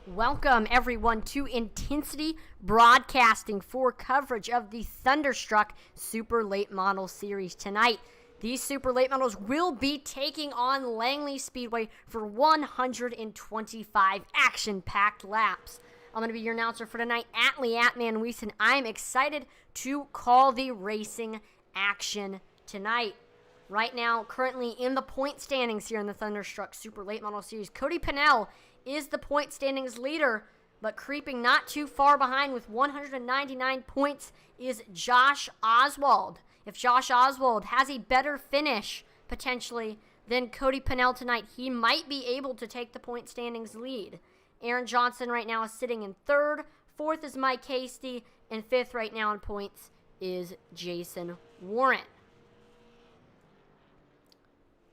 Welcome, everyone, to Intensity Broadcasting for coverage of the Thunderstruck Super Late Model Series tonight. These Super Late Models will be taking on Langley Speedway for 125 action-packed laps. I'm going to be your announcer for tonight, Atlee Atman Weiss, and I'm excited to call the racing action tonight. Right now, currently in the point standings here in the Thunderstruck Super Late Model Series, Cody Pennell is the point standings leader, but creeping not too far behind with 199 points is Josh Oswald. If Josh Oswald has a better finish, potentially, than Cody Pennell tonight, he might be able to take the point standings lead. Aaron Johnson right now is sitting in third. Fourth is Mike Hasty. And fifth right now in points is Jason Warren.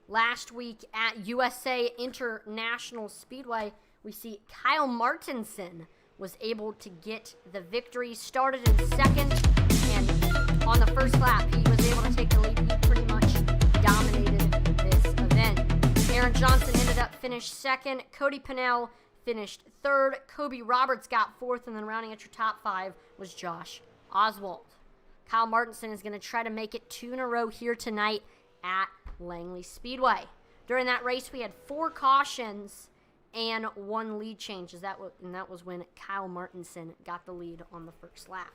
Last week at USA International Speedway, we see Kyle Martinson was able to get the victory. Started in second, and on the first lap, he was able to take the lead. He pretty much dominated this event. Aaron Johnson ended up finished second. Cody Pennell finished third. Kobe Roberts got fourth, and then rounding at your top five was Josh Oswald. Kyle Martinson is going to try to make it 2 in a row here tonight at Langley Speedway. During that race, we had 4 cautions and 1 lead change, and that was when Kyle Martinson got the lead on the first lap.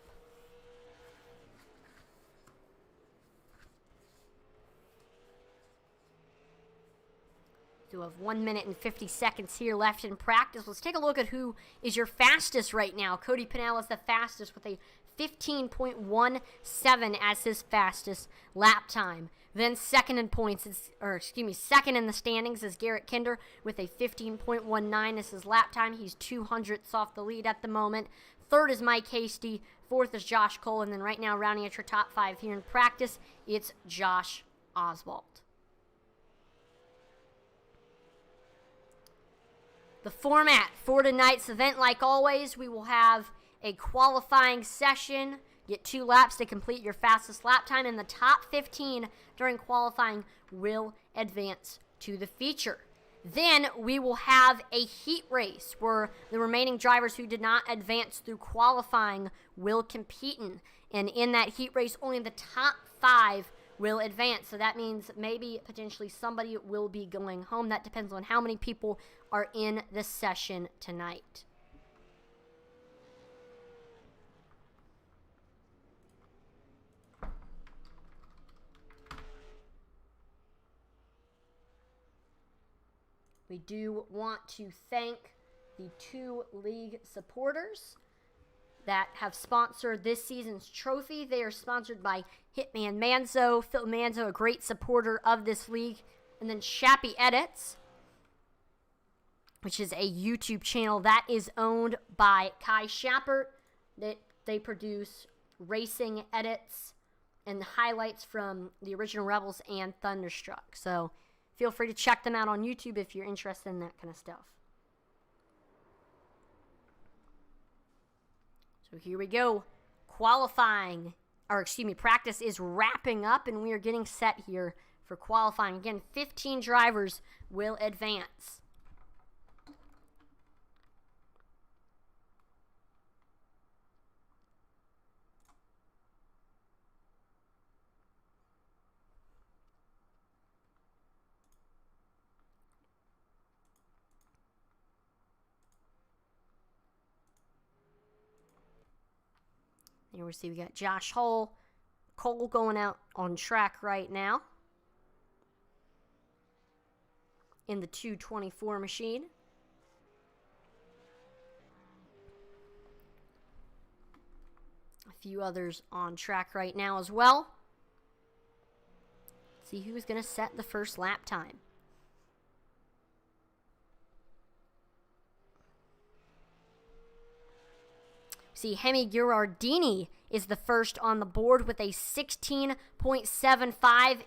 So we have 1 minute and 50 seconds here left in practice. Let's take a look at who is your fastest right now. Cody Pennell is the fastest with a 15.17 as his fastest lap time. Then second in points, second in the standings is Garrett Kinder with a 15.19 as his lap time. He's 200ths off the lead at the moment. Third is Mike Hasty. Fourth is Josh Cole. And then right now, rounding at your top 5 here in practice, it's Josh Oswald. The format for tonight's event, like always, we will have a qualifying session. Get 2 laps to complete your fastest lap time, and the top 15 during qualifying will advance to the feature. Then we will have a heat race where the remaining drivers who did not advance through qualifying will compete in. And in that heat race, only the top 5 will advance. So that means maybe potentially somebody will be going home. That depends on how many people are in the session tonight. We do want to thank the 2 league supporters that have sponsored this season's trophy. They are sponsored by Hitman Manzo, Phil Manzo, a great supporter of this league, and then Shappy Edits, which is a YouTube channel that is owned by Kai Shappert. They produce racing edits and highlights from the original Rebels and Thunderstruck. So feel free to check them out on YouTube if you're interested in that kind of stuff. So here we go. Practice is wrapping up, and we are getting set here for qualifying. Again, 15 drivers will advance. Here we see we got Josh Cole going out on track right now in the 224 machine. A few others on track right now as well. Let's see who's going to set the first lap time. See, Hemi Girardini is the first on the board with a 16.75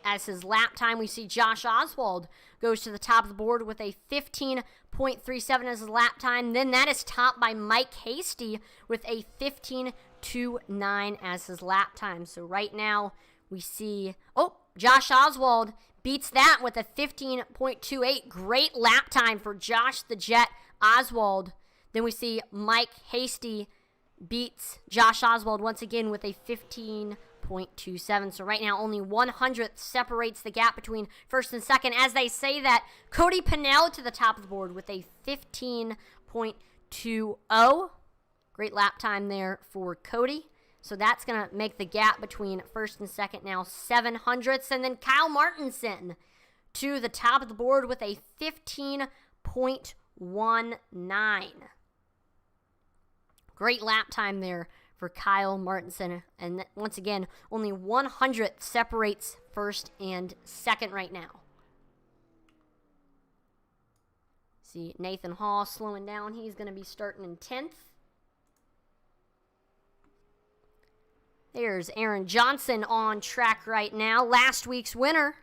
as his lap time. We see Josh Oswald goes to the top of the board with a 15.37 as his lap time. Then that is topped by Mike Hasty with a 15.29 as his lap time. So right now we see, Josh Oswald beats that with a 15.28. Great lap time for Josh the Jet Oswald. Then we see Mike Hasty beats Josh Oswald once again with a 15.27. So right now only 100th separates the gap between first and second. As they say that, Cody Pennell to the top of the board with a 15.20. Great lap time there for Cody. So that's going to make the gap between first and second now 700ths. And then Kyle Martinson to the top of the board with a 15.19. Great lap time there for Kyle Martinson. And once again, only 100th separates first and second right now. See Nathan Hall slowing down. He's going to be starting in 10th. There's Aaron Johnson on track right now. Last week's winner.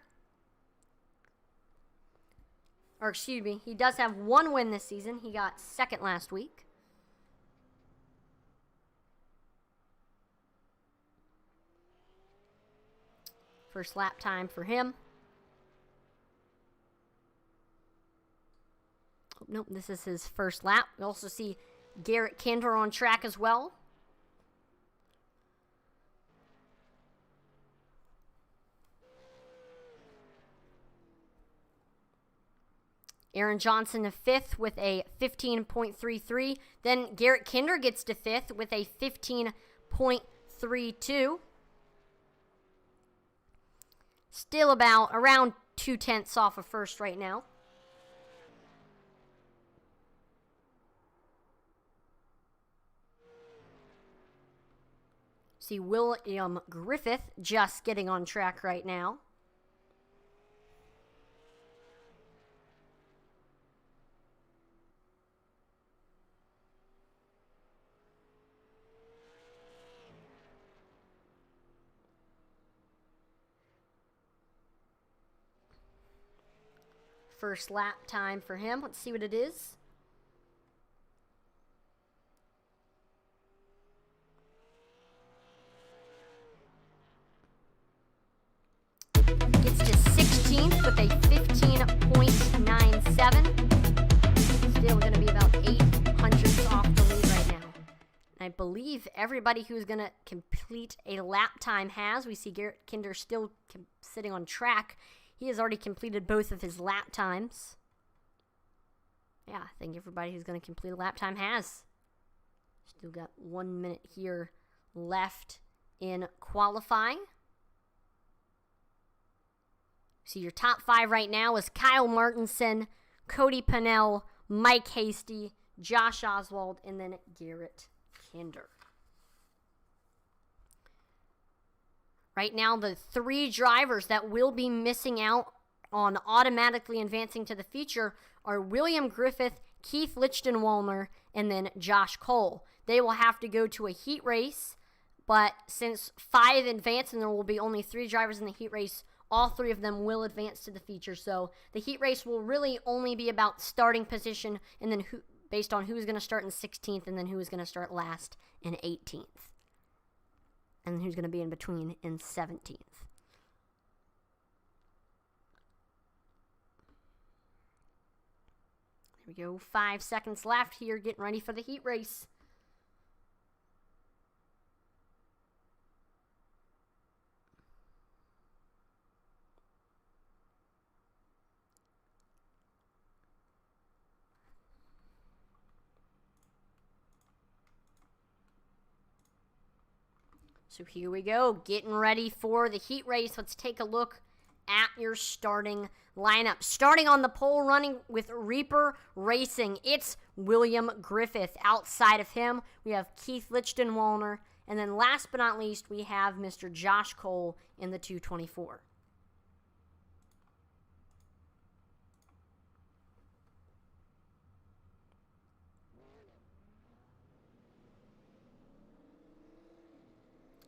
Or excuse me, he does have one win this season. He got second last week. First lap time for him. Oh, nope, this is his first lap. We also see Garrett Kinder on track as well. Aaron Johnson to fifth with a 15.33. Then Garrett Kinder gets to fifth with a 15.32. Still around 2/10 off of first right now. See William Griffith just getting on track right now. First lap time for him. Let's see what it is. Gets to 16th with a 15.97. Still going to be about 800ths off the lead right now. And I believe everybody who's going to complete a lap time has. We see Garrett Kinder still sitting on track. He has already completed both of his lap times. Yeah, I think everybody who's going to complete a lap time has. Still got 1 minute here left in qualifying. So your top five right now is Kyle Martinson, Cody Pennell, Mike Hasty, Josh Oswald, and then Garrett Kinder. Right now, the three drivers that will be missing out on automatically advancing to the feature are William Griffith, Keith Lichtenwallner, and then Josh Cole. They will have to go to a heat race, but since 5 advance and there will be only 3 drivers in the heat race, all 3 of them will advance to the feature. So the heat race will really only be about starting position and then based on who's going to start in 16th and then who is going to start last in 18th. And who's going to be in between in 17th. There we go. 5 seconds left here, getting ready for the heat race. So here we go, getting ready for the heat race. Let's take a look at your starting lineup. Starting on the pole, running with Reaper Racing, it's William Griffith. Outside of him, we have Keith Lichtenwallner. And then last but not least, we have Mr. Josh Cole in the 224.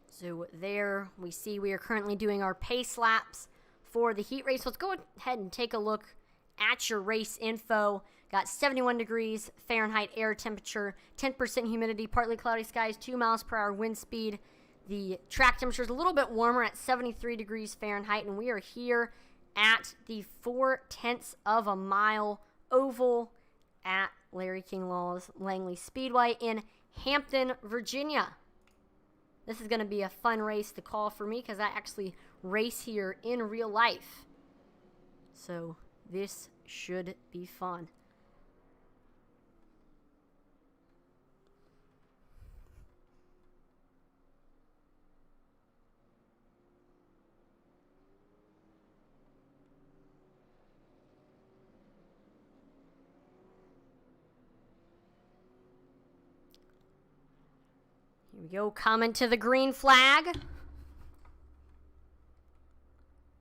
So there we see we are currently doing our pace laps for the heat race. Let's go ahead and take a look at your race info. Got 71 degrees Fahrenheit air temperature, 10% humidity, partly cloudy skies, 2 miles per hour wind speed. The track temperature is a little bit warmer at 73 degrees Fahrenheit, and we are here at the 4/10 of a mile oval at Larry King Law's Langley Speedway in Hampton, Virginia. This is going to be a fun race to call for me because I actually race here in real life. So this should be fun. Here we go, coming to the green flag.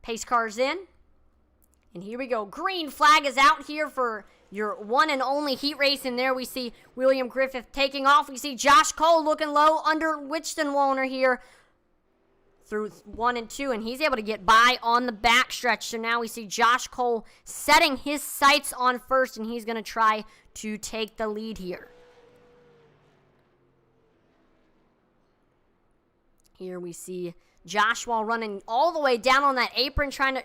Pace car's in. And here we go. Green flag is out here for your one and only heat race. And there we see William Griffith taking off. We see Josh Cole looking low under Wichtenwohner here through 1 and 2. And he's able to get by on the backstretch. So now we see Josh Cole setting his sights on first. And he's going to try to take the lead here. Here we see Joshua running all the way down on that apron, trying to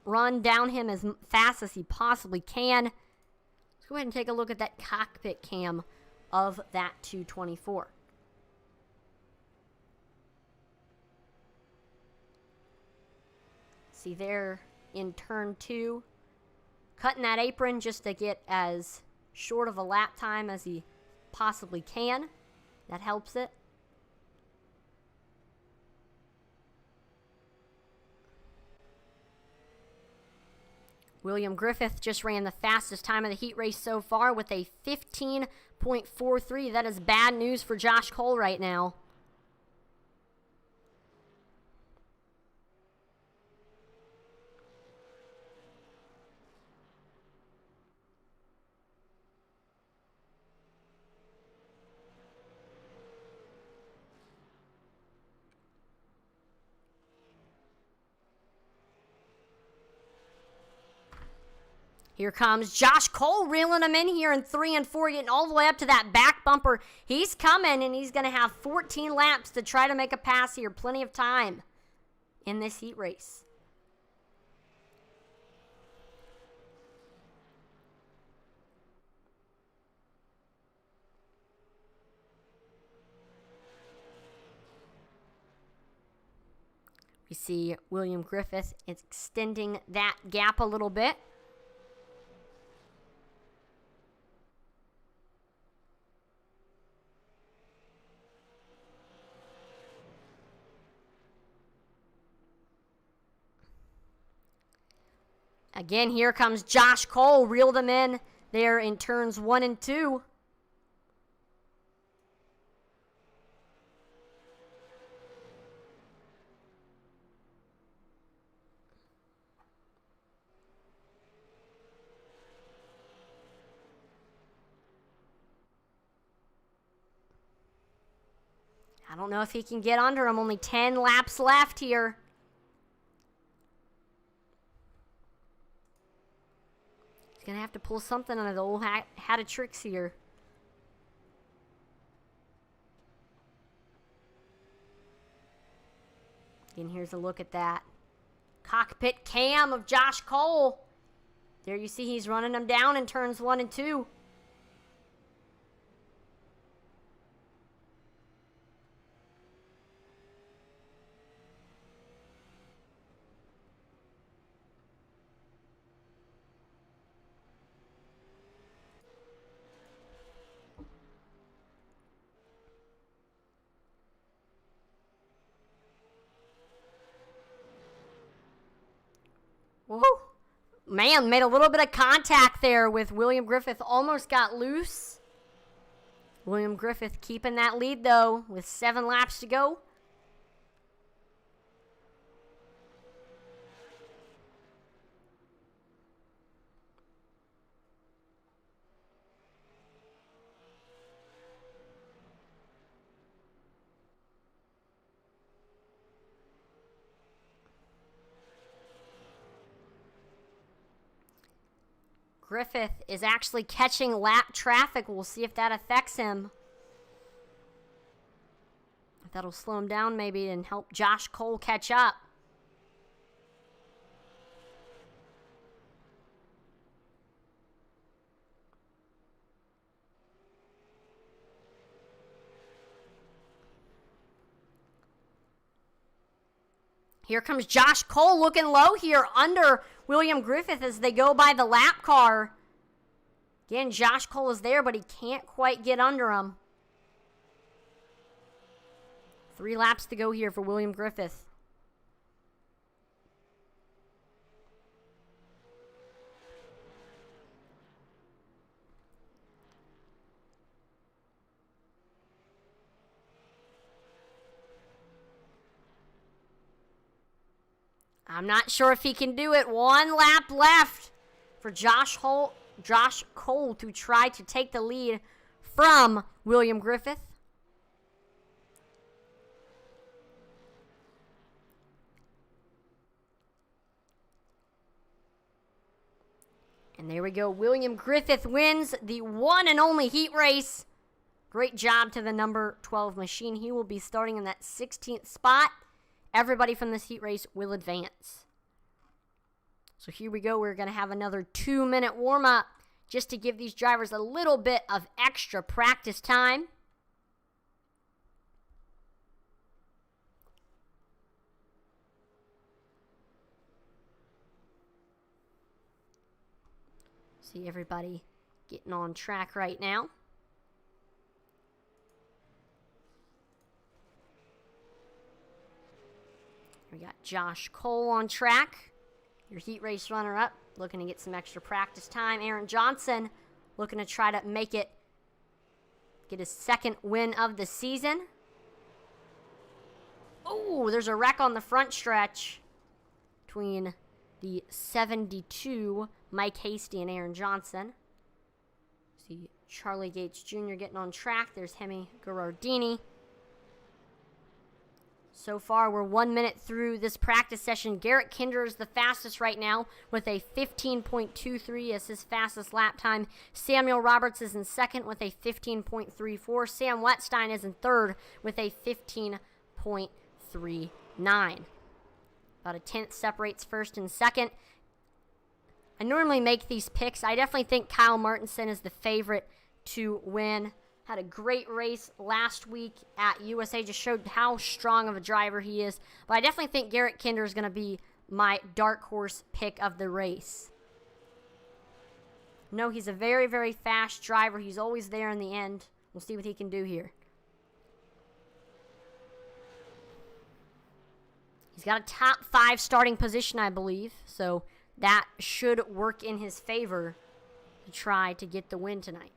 run down him as fast as he possibly can. Let's go ahead and take a look at that cockpit cam of that 224. See there in turn 2, cutting that apron just to get as short of a lap time as he possibly can. That helps it. William Griffith just ran the fastest time of the heat race so far with a 15.43. That is bad news for Josh Cole right now. Here comes Josh Cole reeling him in here in 3 and 4, getting all the way up to that back bumper. He's coming, and he's going to have 14 laps to try to make a pass here. Plenty of time in this heat race. We see William Griffith extending that gap a little bit. Again, here comes Josh Cole, reeled him in there in turns 1 and 2. I don't know if he can get under him. Only 10 laps left here. He's going to have to pull something out of the old hat of tricks here. And here's a look at that cockpit cam of Josh Cole. There you see he's running him down in turns 1 and 2. Whoa. Man, made a little bit of contact there with William Griffith. Almost got loose. William Griffith keeping that lead, though, with 7 laps to go. Griffith is actually catching lap traffic. We'll see if that affects him. If that'll slow him down maybe and help Josh Cole catch up. Here comes Josh Cole looking low here under William Griffith as they go by the lap car. Again, Josh Cole is there, but he can't quite get under him. 3 laps to go here for William Griffith. I'm not sure if he can do it. 1 lap left for Josh Cole to try to take the lead from William Griffith. And there we go. William Griffith wins the one and only heat race. Great job to the number 12 machine. He will be starting in that 16th spot. Everybody from this heat race will advance. So here we go. We're going to have another 2-minute warm-up just to give these drivers a little bit of extra practice time. See everybody getting on track right now. We got Josh Cole on track, your heat race runner-up, looking to get some extra practice time. Aaron Johnson looking to try to get his second win of the season. Oh, there's a wreck on the front stretch between the 72, Mike Hasty, and Aaron Johnson. See Charlie Gates Jr. getting on track. There's Hemi Girardini. So far, we're 1 minute through this practice session. Garrett Kinder is the fastest right now with a 15.23 as his fastest lap time. Samuel Roberts is in second with a 15.34. Sam Wetstein is in third with a 15.39. About a tenth separates first and second. I normally make these picks. I definitely think Kyle Martinson is the favorite to win. Had a great race last week at USA. Just showed how strong of a driver he is. But I definitely think Garrett Kinder is going to be my dark horse pick of the race. No, he's a very, very fast driver. He's always there in the end. We'll see what he can do here. He's got a top 5 starting position, I believe. So that should work in his favor to try to get the win tonight.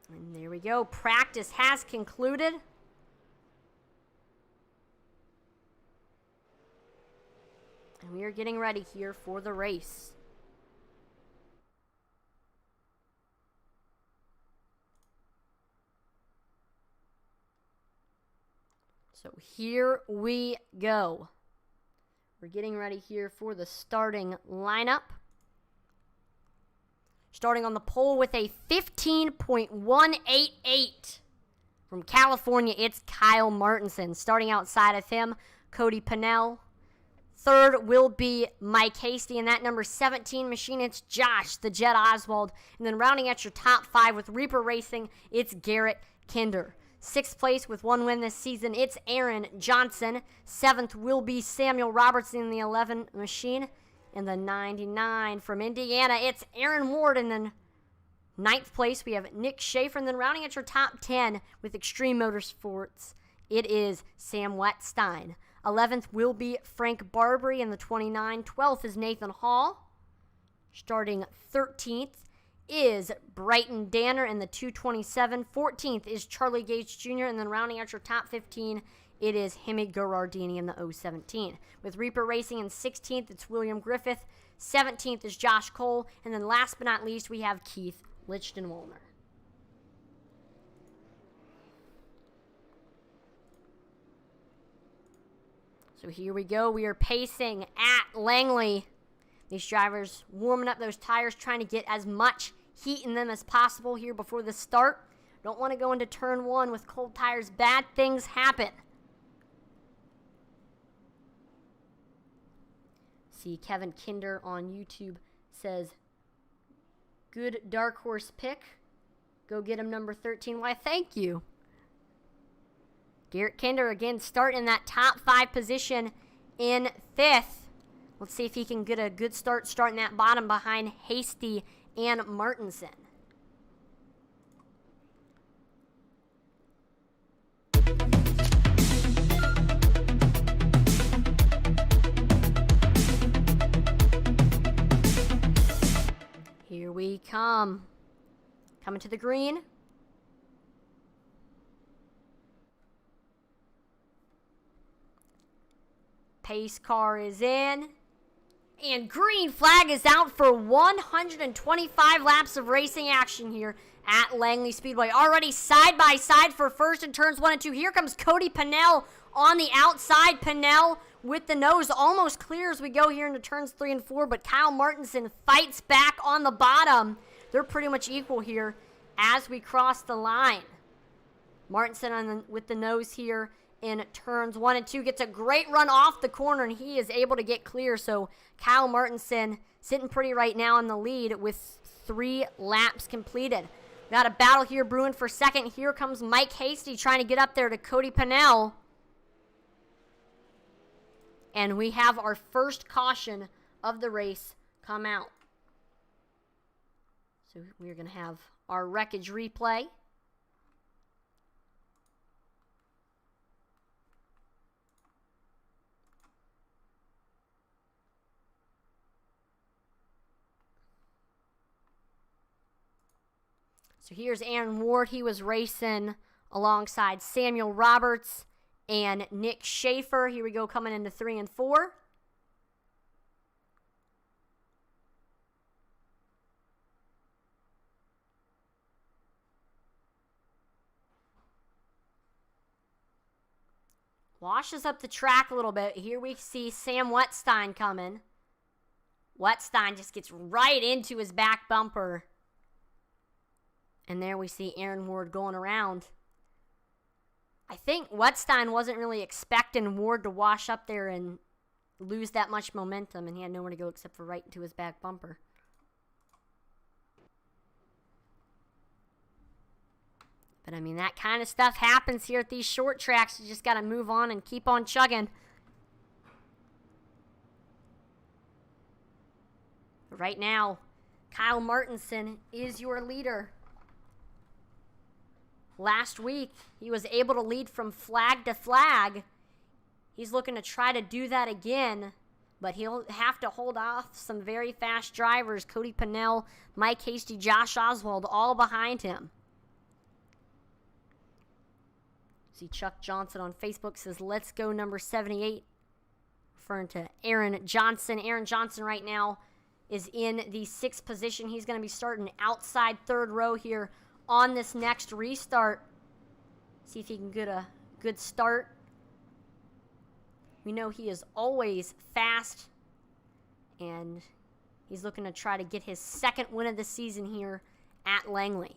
And there we go. Practice has concluded. And we are getting ready here for the race. So here we go. We're getting ready here for the starting lineup. Starting on the pole with a 15.188 from California, it's Kyle Martinson. Starting outside of him, Cody Pennell. Third will be Mike Hasty, and that number 17 machine, it's Josh, the Jet Oswald. And then rounding out your top 5 with Reaper Racing, it's Garrett Kinder. 6th place with 1 win this season, it's Aaron Johnson. 7th will be Samuel Robertson in the 11 machine. In the 99 from Indiana, it's Aaron Ward. And then 9th place, we have Nick Schaefer. And then rounding at your top 10 with Extreme Motorsports, it is Sam Wetstein. 11th will be Frank Barbary in the 29. 12th is Nathan Hall. Starting 13th is Brighton Danner in the 227. 14th is Charlie Gates Jr. And then rounding out your top 15, it is Hemi Girardini in the 017. With Reaper Racing in 16th, it's William Griffith. 17th is Josh Cole. And then last but not least, we have Keith Lichtenwolner. So here we go. We are pacing at Langley. These drivers warming up those tires, trying to get as much heat in them as possible here before the start. Don't want to go into turn 1 with cold tires. Bad things happen. See, Kevin Kinder on YouTube says, good dark horse pick. Go get him, number 13. Why, thank you. Garrett Kinder again starting in that top 5 position in 5th. Let's see if he can get a good start starting that bottom behind Hasty and Martinson. Here we come. Coming to the green. Pace car is in. And green flag is out for 125 laps of racing action here at Langley Speedway. Already side by side for first in turns 1 and 2. Here comes Cody Pennell on the outside. Pennell with the nose almost clear as we go here into turns 3 and 4. But Kyle Martinson fights back on the bottom. They're pretty much equal here as we cross the line. Martinson with the nose here in turns 1 and 2 gets a great run off the corner, and he is able to get clear. So Kyle Martinson sitting pretty right now in the lead with 3 laps completed. Got a battle here brewing for second. Here comes Mike Hasty trying to get up there to Cody Pennell. And we have our first caution of the race come out. So we're going to have our wreckage replay. So here's Aaron Ward. He was racing alongside Samuel Roberts and Nick Schaefer. Here we go, coming into 3 and 4. Washes up the track a little bit. Here we see Sam Wetstein coming. Wetstein just gets right into his back bumper. And there we see Aaron Ward going around. I think Wetstein wasn't really expecting Ward to wash up there and lose that much momentum, and he had nowhere to go except for right into his back bumper. But, I mean, that kind of stuff happens here at these short tracks. You just got to move on and keep on chugging. But right now, Kyle Martinson is your leader. Last week, he was able to lead from flag to flag. He's looking to try to do that again, but he'll have to hold off some very fast drivers. Cody Pennell, Mike Hasty, Josh Oswald, all behind him. See Chuck Johnson on Facebook says, let's go number 78, referring to Aaron Johnson. Aaron Johnson right now is in the 6th position. He's going to be starting outside 3rd row here on this next restart. See if he can get a good start. We know he is always fast, and he's looking to try to get his 2nd win of the season here at Langley.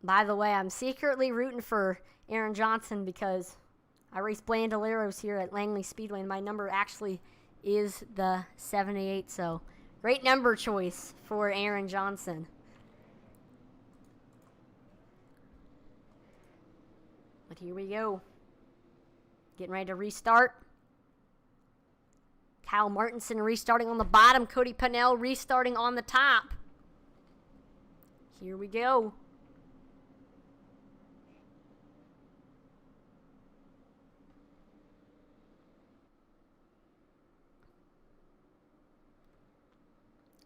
By the way, I'm secretly rooting for Aaron Johnson because I race Bandoleros here at Langley Speedway, and my number actually is the 78. So, great number choice for Aaron Johnson. But here we go. Getting ready to restart. Kyle Martinson restarting on the bottom. Cody Pennell restarting on the top. Here we go.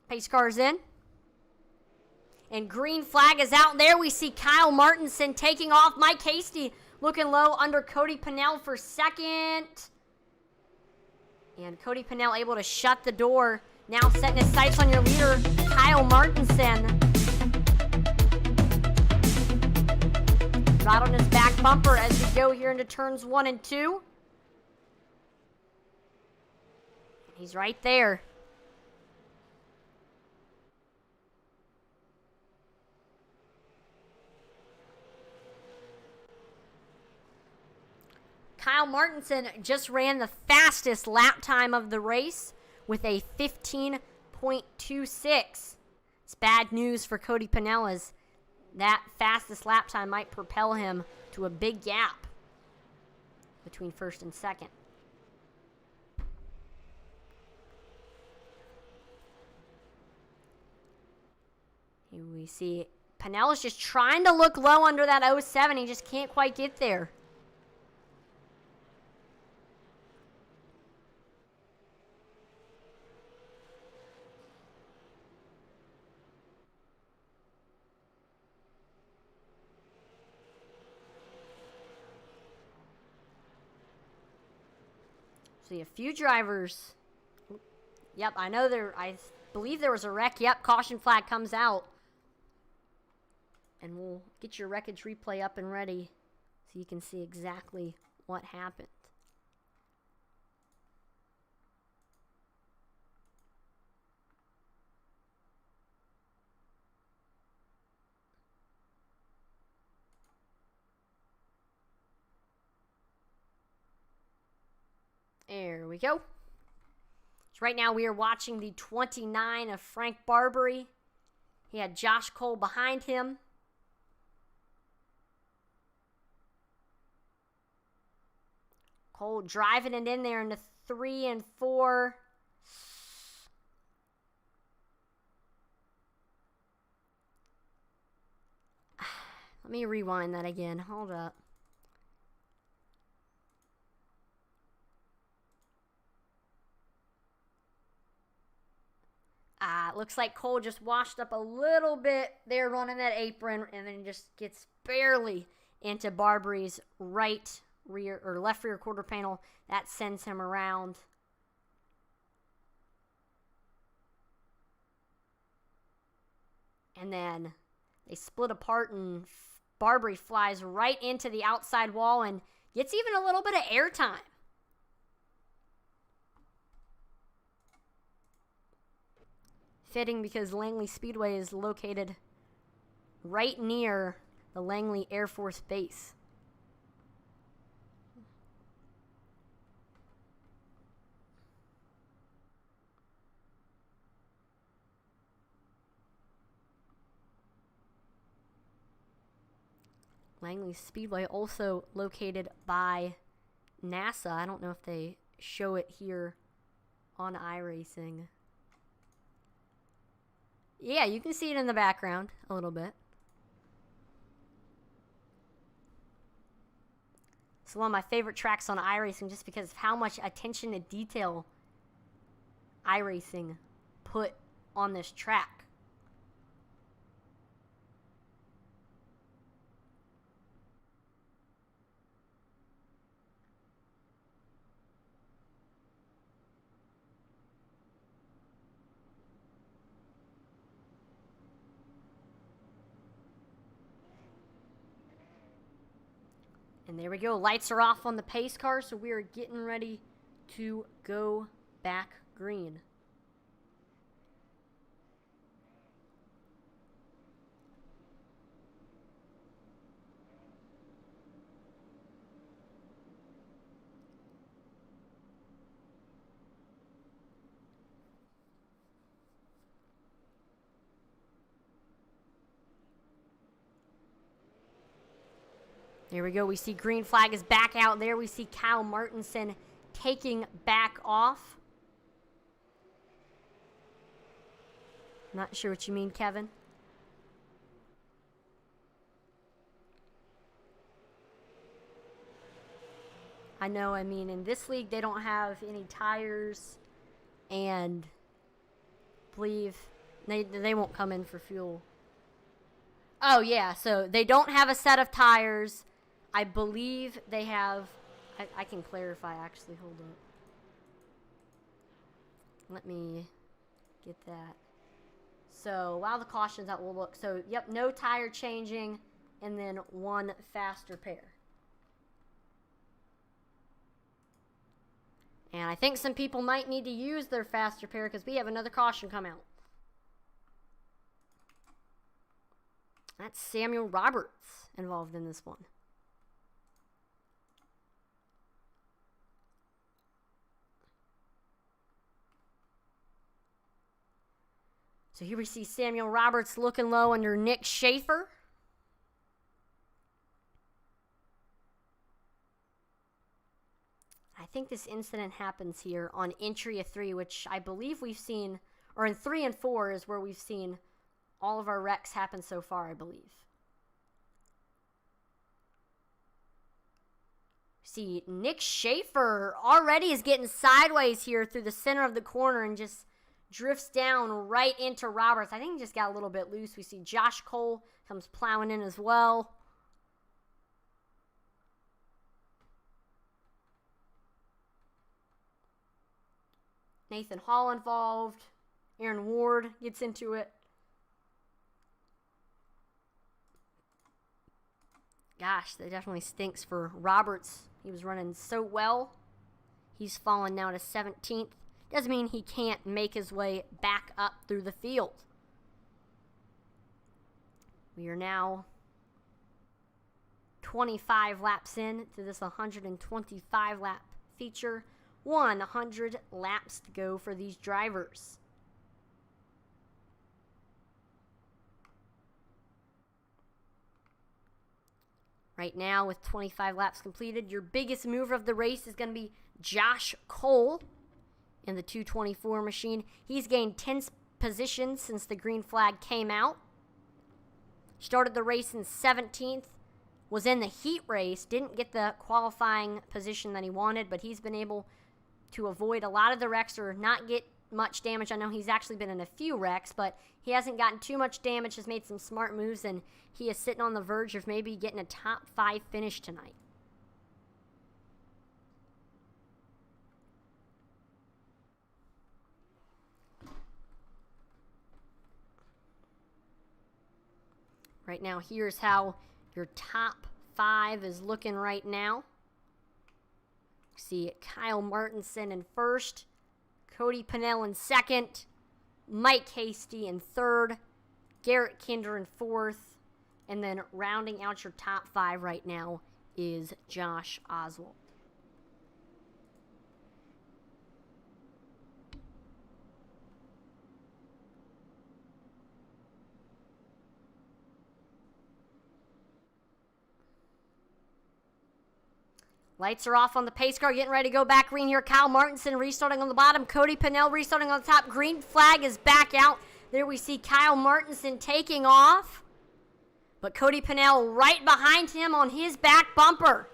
Pace car's in. And green flag is out. There we see Kyle Martinson taking off. Mike Hasty looking low under Cody Pennell for 2nd. And Cody Pennell able to shut the door. Now setting his sights on your leader, Kyle Martinson. Right on his back bumper as we go here into turns 1 and 2. He's right there. Kyle Martinson just ran the fastest lap time of the race with a 15.26. It's bad news for Cody Pinellas. That fastest lap time might propel him to a big gap between first and second. Here we see Pinellas just trying to look low under that 07. He just can't quite get there. See a few drivers. Yep, I know I believe there was a wreck. Yep, caution flag comes out. And we'll get your wreckage replay up and ready so you can see exactly what happened. There we go. So right now we are watching the 29 of Frank Barbary. He had Josh Cole behind him. Cole driving it in there into 3 and 4. Let me rewind that again. Hold up. Looks like Cole just washed up a little bit there running that apron and then just gets barely into Barbary's right rear or left rear quarter panel. That sends him around. And then they split apart and Barbary flies right into the outside wall and gets even a little bit of airtime. Fitting because Langley Speedway is located right near the Langley Air Force Base. Langley Speedway also located by NASA. I don't know if they show it here on iRacing. Yeah, you can see it in the background a little bit. It's one of my favorite tracks on iRacing just because of how much attention to detail iRacing put on this track. And there we go. Lights are off on the pace car, so we are getting ready to go back green. There we go. We see green flag is back out there. We see Kyle Martinson taking back off. Not sure what you mean, Kevin. I know, I mean, in this league, they don't have any tires, and I believe they won't come in for fuel. Oh, yeah, so they don't have a set of tires. I believe they have, I can clarify, actually, hold up. Let me get that. So, while the caution's out, we'll look. So, yep, no tire changing, and then one faster pair. And I think some people might need to use their faster pair because we have another caution come out. That's Samuel Roberts involved in this one. So here we see Samuel Roberts looking low under Nick Schaefer. I think this incident happens here on entry of 3, which I believe we've seen, or in 3 and 4 is where we've seen all of our wrecks happen so far, I believe. See, Nick Schaefer already is getting sideways here through the center of the corner and just drifts down right into Roberts. I think he just got a little bit loose. We see Josh Cole comes plowing in as well. Nathan Hall involved. Aaron Ward gets into it. Gosh, that definitely stinks for Roberts. He was running so well. He's fallen now to 17th. Doesn't mean he can't make his way back up through the field. We are now 25 laps in to this 125 lap feature. 100 laps to go for these drivers. Right now, with 25 laps completed, your biggest mover of the race is going to be Josh Cole in the 224 machine. He's gained 10 positions since the green flag came out. Started the race in 17th, was in the heat race, didn't get the qualifying position that he wanted, but he's been able to avoid a lot of the wrecks or not get much damage. I know he's actually been in a few wrecks, but he hasn't gotten too much damage, has made some smart moves, and he is sitting on the verge of maybe getting a top 5 finish tonight. Right now, here's how your top 5 is looking right now. See Kyle Martinson in first, Cody Pennell in second, Mike Hasty in third, Garrett Kinder in fourth, and then rounding out your top 5 right now is Josh Oswald. Lights are off on the pace car, getting ready to go back green here. Kyle Martinson restarting on the bottom. Cody Pennell restarting on the top. Green flag is back out. There we see Kyle Martinson taking off. But Cody Pennell right behind him on his back bumper.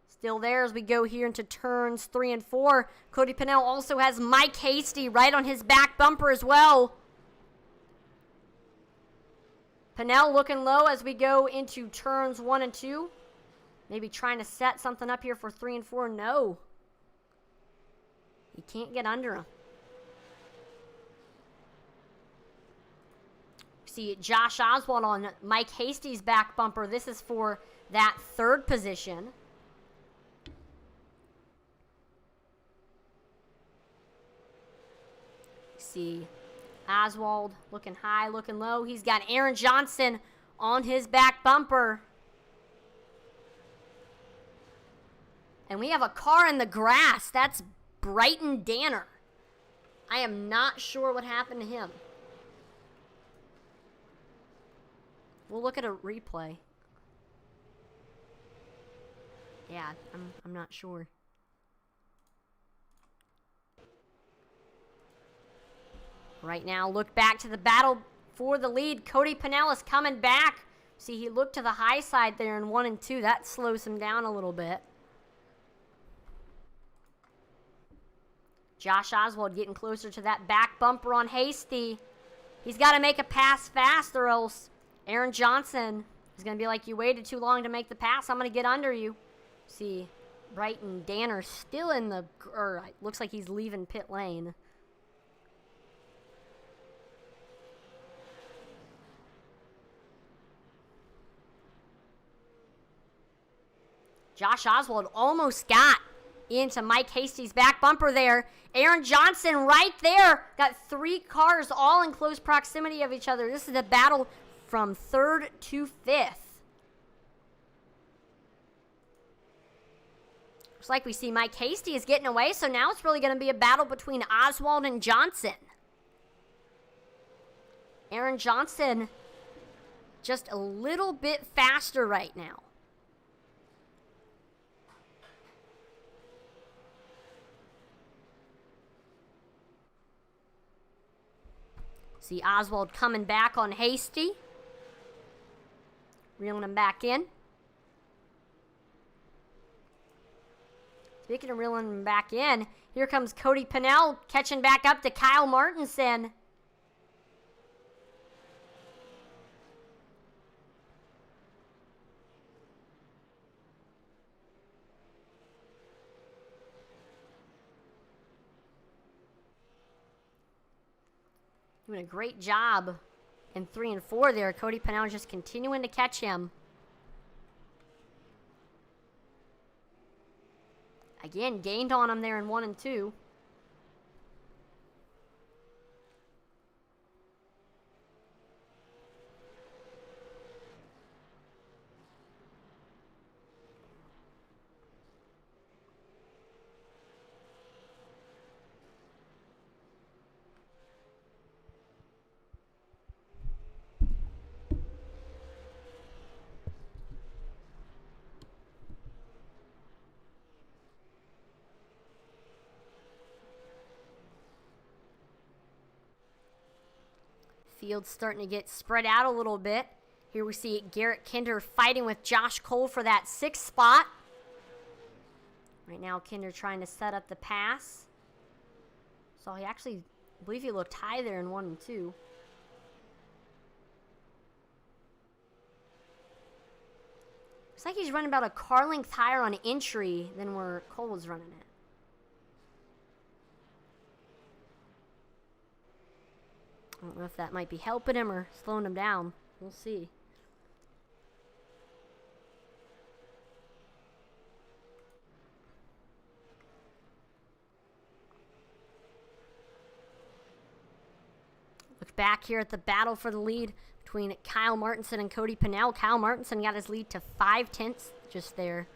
Still there as we go here into turns 3 and 4. Cody Pennell also has Mike Hasty right on his back bumper as well. Pennell looking low as we go into turns 1 and 2. Maybe trying to set something up here for 3 and 4. No. You can't get under him. See Josh Oswald on Mike Hasty's back bumper. This is for that 3rd position. See Oswald looking high, looking low. He's got Aaron Johnson on his back bumper. And we have a car in the grass. That's Brighton Danner. I am not sure what happened to him. We'll look at a replay. Yeah, I'm not sure. Right now, look back to the battle for the lead. Cody Pennell is coming back. See, he looked to the high side there in 1 and 2. That slows him down a little bit. Josh Oswald getting closer to that back bumper on Hasty. He's got to make a pass fast or else Aaron Johnson is going to be like, you waited too long to make the pass. I'm going to get under you. See, Brighton Danner still in the, or looks like he's leaving pit lane. Josh Oswald almost got into Mike Hasty's back bumper there. Aaron Johnson right there. Got 3 cars all in close proximity of each other. This is a battle from 3rd to 5th. Looks like we see Mike Hasty is getting away, so now it's really going to be a battle between Oswald and Johnson. Aaron Johnson just a little bit faster right now. See Oswald coming back on Hasty. Reeling him back in. Speaking of reeling him back in, here comes Cody Pennell catching back up to Kyle Martinson. Doing a great job in 3 and 4 there. Cody Pennell just continuing to catch him. Again, gained on him there in 1 and 2. Field's starting to get spread out a little bit. Here we see Garrett Kinder fighting with Josh Cole for that 6th spot. Right now, Kinder trying to set up the pass. So he actually, I believe he looked high there in 1 and 2. Looks like he's running about a car length higher on entry than where Cole was running it. I don't know if that might be helping him or slowing him down. We'll see. Look back here at the battle for the lead between Kyle Martinson and Cody Pennell. Kyle Martinson got his lead to 5/10 just there.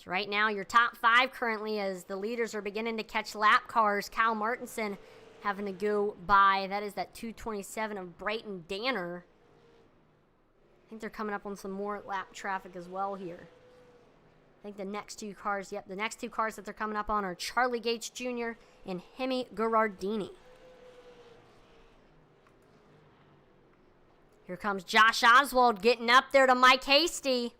Right now, your top 5 currently as the leaders are beginning to catch lap cars. Kyle Martinson having to go by, that is that 227 of Brayton Danner. I think they're coming up on some more lap traffic as well here. I think the next 2 cars, the next 2 cars that they're coming up on are Charlie Gates Jr. and Hemi Gerardini. Here comes Josh Oswald getting up there to Mike Hasty.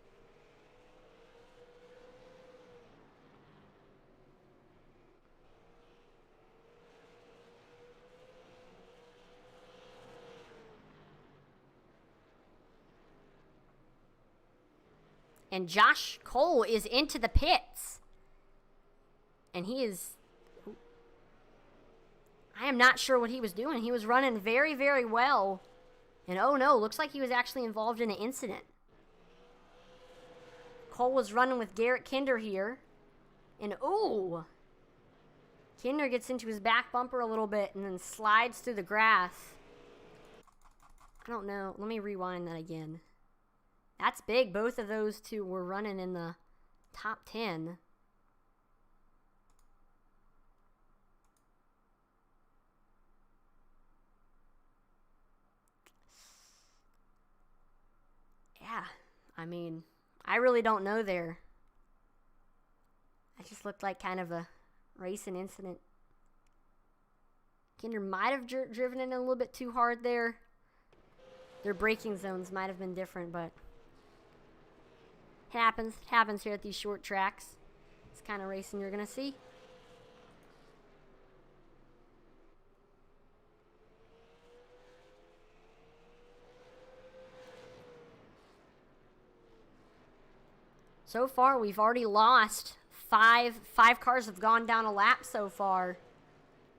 And Josh Cole is into the pits. And he is... I am not sure what he was doing. He was running very, very well. And oh no, looks like he was actually involved in an incident. Cole was running with Garrett Kinder here. And oh! Kinder gets into his back bumper a little bit and then slides through the grass. I don't know. Let me rewind that again. That's big. Both of those 2 were running in the top 10. Yeah, I mean, I really don't know there. That just looked like kind of a racing incident. Kinder might have driven in a little bit too hard there. Their braking zones might have been different, but... It happens here at these short tracks. It's the kind of racing you're going to see. So far, we've already lost 5 cars have gone down a lap so far.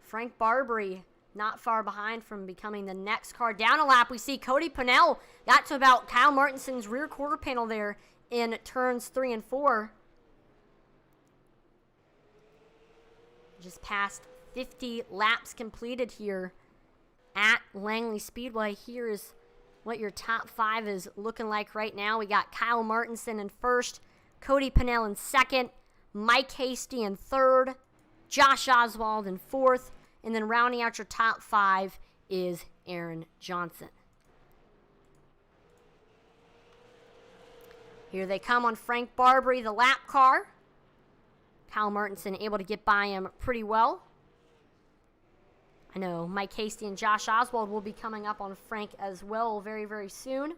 Frank Barbary not far behind from becoming the next car down a lap. We see Cody Pennell got to about Kyle Martinson's rear quarter panel there in turns 3 and 4. Just past 50 laps completed here at Langley Speedway. Here is what your top 5 is looking like right now. We got Kyle Martinson in first, Cody Pennell in second, Mike Hasty in third, Josh Oswald in fourth, and then rounding out your top 5 is Aaron Johnson. Here they come on Frank Barbary, the lap car. Kyle Martinson able to get by him pretty well. I know Mike Hasty and Josh Oswald will be coming up on Frank as well very, very soon.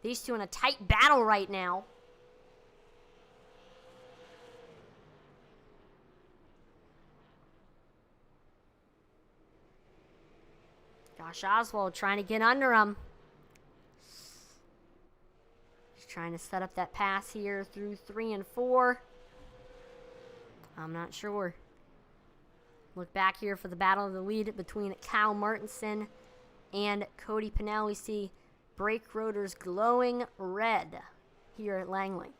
These two in a tight battle right now. Josh Oswald trying to get under him. He's trying to set up that pass here through 3 and 4. I'm not sure. Look back here for the battle of the lead between Kyle Martinson and Cody Pennell. We see brake rotors glowing red here at Langley.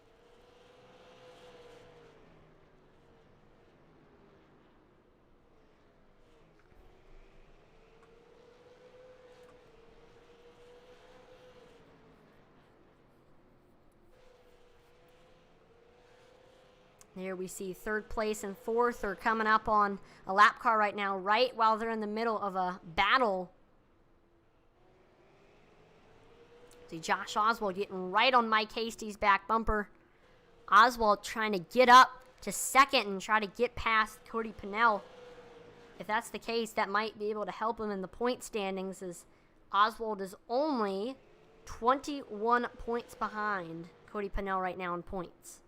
There we see third place and fourth are coming up on a lap car right now, right while they're in the middle of a battle. See Josh Oswald getting right on Mike Hasty's back bumper. Oswald trying to get up to second and try to get past Cody Pennell. If that's the case, that might be able to help him in the point standings, as Oswald is only 21 points behind Cody Pennell right now in points.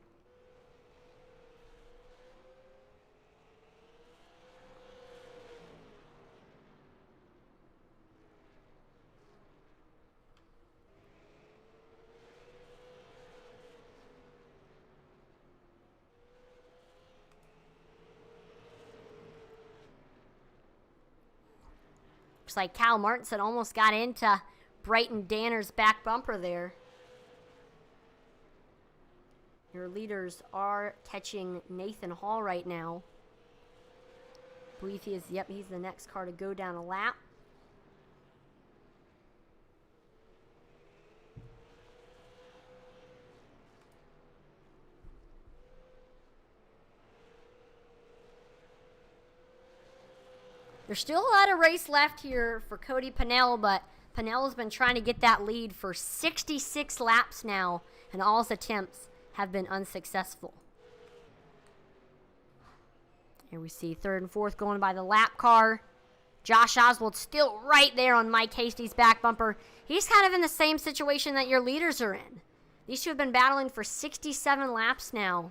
Looks like Kyle Martinson almost got into Brighton Danner's back bumper there. Your leaders are catching Nathan Hall right now. I believe he is, yep, he's the next car to go down a lap. There's still a lot of race left here for Cody Pennell, but Pennell has been trying to get that lead for 66 laps now, and all his attempts have been unsuccessful. Here we see third and fourth going by the lap car. Josh Oswald still right there on Mike Hasty's back bumper. He's kind of in the same situation that your leaders are in. These two have been battling for 67 laps now,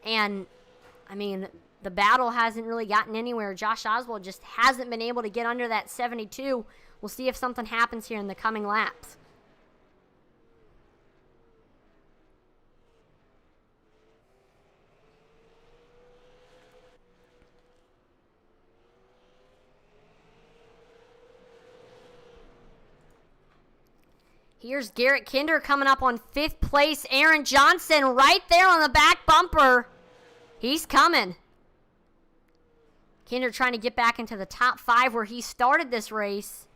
and, I mean, the battle hasn't really gotten anywhere. Josh Oswald just hasn't been able to get under that 72. We'll see if something happens here in the coming laps. Here's Garrett Kinder coming up on 5th place. Aaron Johnson right there on the back bumper. He's coming. Kinder trying to get back into the top 5 where he started this race.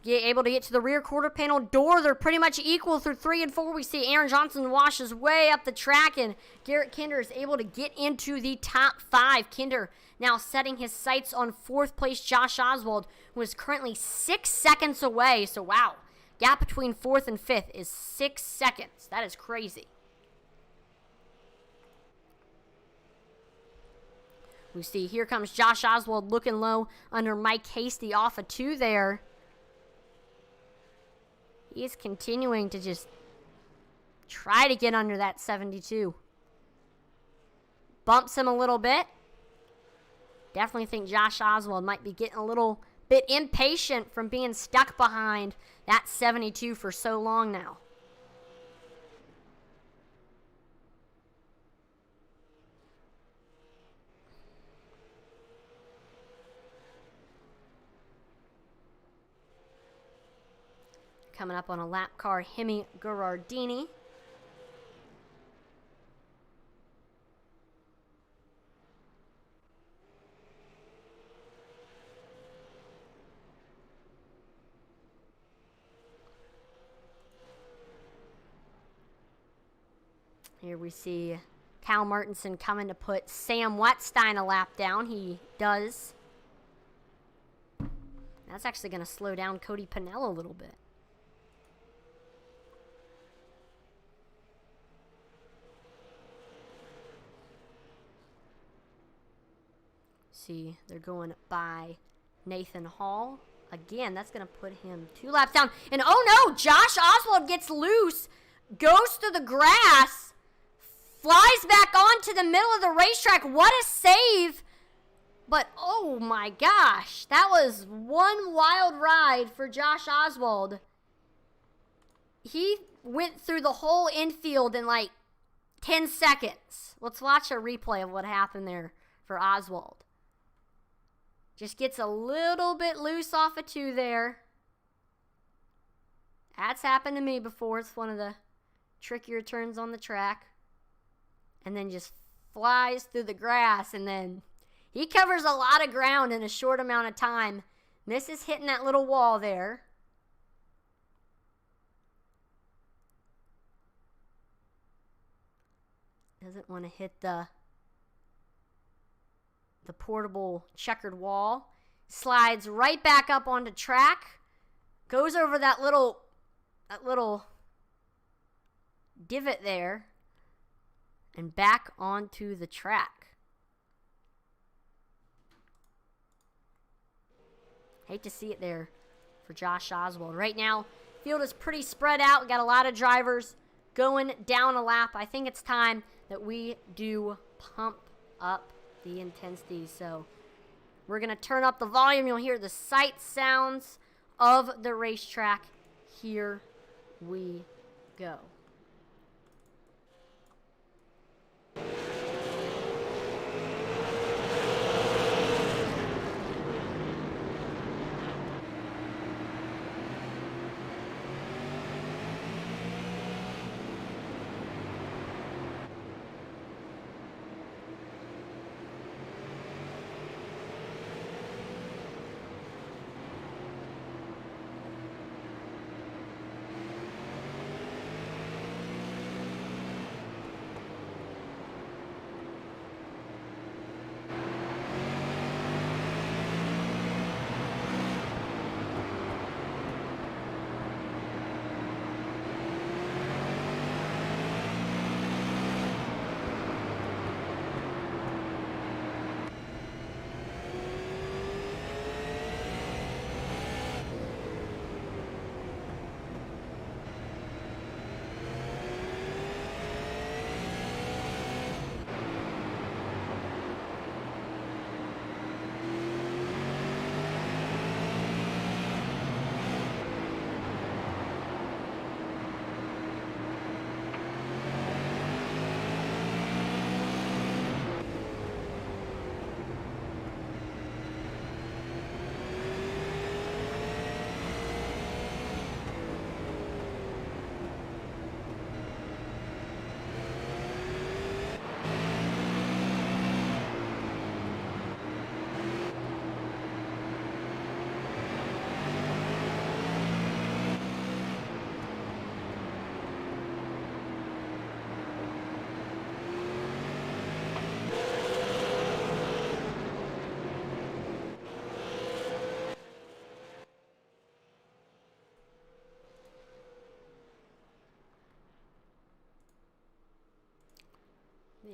He's able to get to the rear quarter panel door. They're pretty much equal through 3 and 4. We see Aaron Johnson washes way up the track, and Garrett Kinder is able to get into the top 5. Kinder now setting his sights on 4th place Josh Oswald, who is currently 6 seconds away. So, wow, gap between 4th and 5th is 6 seconds. That is crazy. We see here comes Josh Oswald looking low under Mike Hasty off of 2 there. He is continuing to just try to get under that 72. Bumps him a little bit. Definitely think Josh Oswald might be getting a little bit impatient from being stuck behind that 72 for so long now. Coming up on a lap car, Hemi Gerardini. Here we see Kyle Martinson coming to put Sam Wettstein a lap down. He does. That's actually going to slow down Cody Pennell a little bit. See, they're going by Nathan Hall. Again, that's going to put him 2 laps down. And oh no, Josh Oswald gets loose, goes through the grass, flies back onto the middle of the racetrack. What a save. But oh my gosh, that was one wild ride for Josh Oswald. He went through the whole infield in like 10 seconds. Let's watch a replay of what happened there for Oswald. Just gets a little bit loose off of 2 there. That's happened to me before. It's one of the trickier turns on the track. And then just flies through the grass. And then he covers a lot of ground in a short amount of time. Misses hitting that little wall there. Doesn't want to hit the portable checkered wall. Slides right back up onto track. Goes over that little divot there. And back onto the track. Hate to see it there for Josh Oswald. Right now, field is pretty spread out. We got a lot of drivers going down a lap. I think it's time that we do pump up the intensity. So we're going to turn up the volume. You'll hear the sight sounds of the racetrack. Here we go.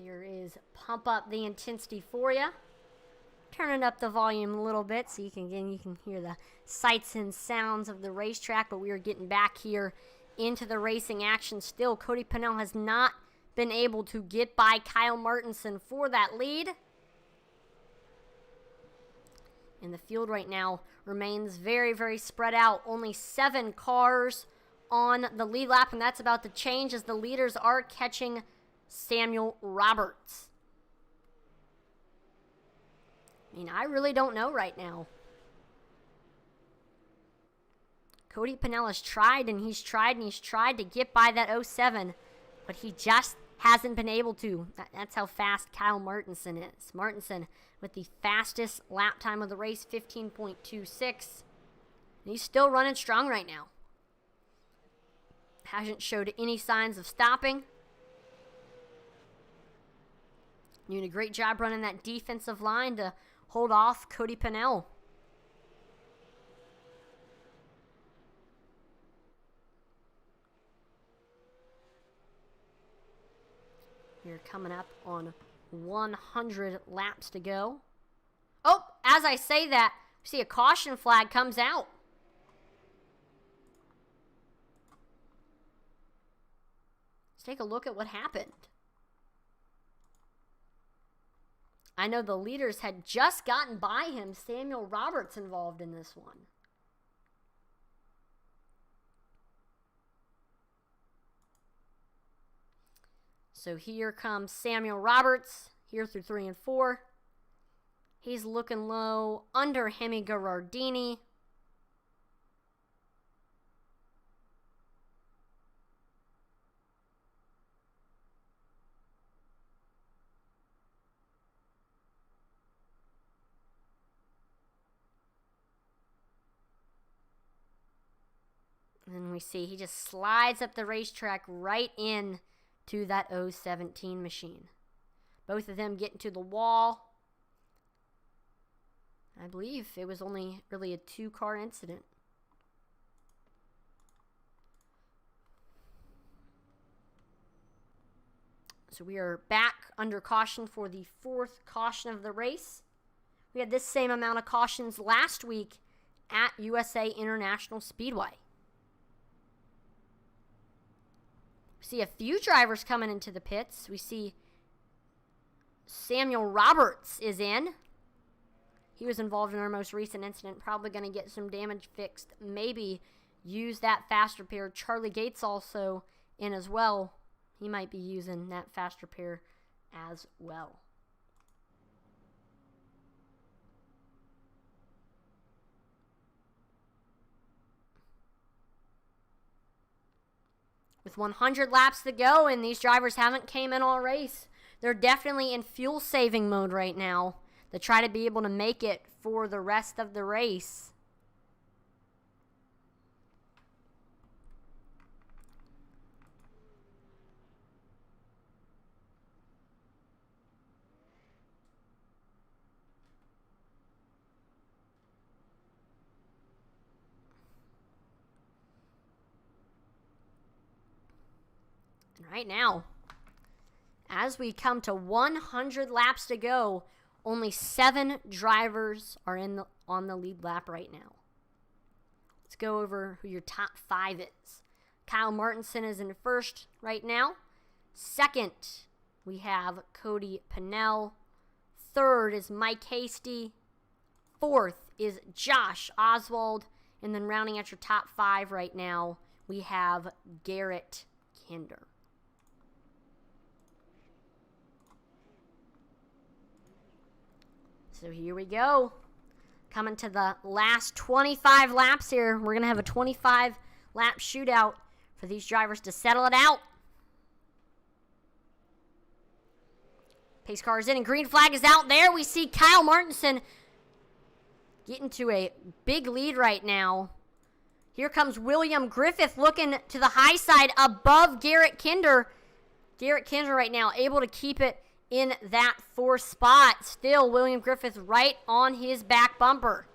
There is pump up the intensity for you. Turning up the volume a little bit so you can hear the sights and sounds of the racetrack, but we are getting back here into the racing action still. Cody Pennell has not been able to get by Kyle Martinson for that lead. And the field right now remains very, very spread out. Only 7 cars on the lead lap, and that's about to change as the leaders are catching Samuel Roberts. I mean, I really don't know right now. Cody Pennell has tried and he's tried and he's tried to get by that 07, but he just hasn't been able to. That's how fast Kyle Martinson is. Martinson with the fastest lap time of the race, 15.26. He's still running strong right now. Hasn't showed any signs of stopping. You did a great job running that defensive line to hold off Cody Pennell. We're coming up on 100 laps to go. Oh, as I say that, see a caution flag comes out. Let's take a look at what happened. I know the leaders had just gotten by him. Samuel Roberts involved in this one. So here comes Samuel Roberts, here through 3 and 4. He's looking low under Hemi Gerardini. And then we see he just slides up the racetrack right in to that 017 machine. Both of them getting to the wall. I believe it was only really a 2-car incident. So we are back under caution for the 4th caution of the race. We had this same amount of cautions last week at USA International Speedway. We see a few drivers coming into the pits. We see Samuel Roberts is in. He was involved in our most recent incident, probably going to get some damage fixed, maybe use that fast repair. Charlie Gates also in as well. He might be using that fast repair as well. With 100 laps to go, and these drivers haven't came in all race. They're definitely in fuel saving mode right now to try to be able to make it for the rest of the race. And right now, as we come to 100 laps to go, only 7 drivers are on the lead lap right now. Let's go over who your top 5 is. Kyle Martinson is in first right now. Second, we have Cody Pennell. Third is Mike Hasty. Fourth is Josh Oswald. And then rounding out your top 5 right now, we have Garrett Kinder. So here we go. Coming to the last 25 laps here. We're going to have a 25-lap shootout for these drivers to settle it out. Pace car is in and green flag is out there. We see Kyle Martinson getting to a big lead right now. Here comes William Griffith looking to the high side above Garrett Kinder. Garrett Kinder right now able to keep it in that 4th spot. Still, William Griffith right on his back bumper.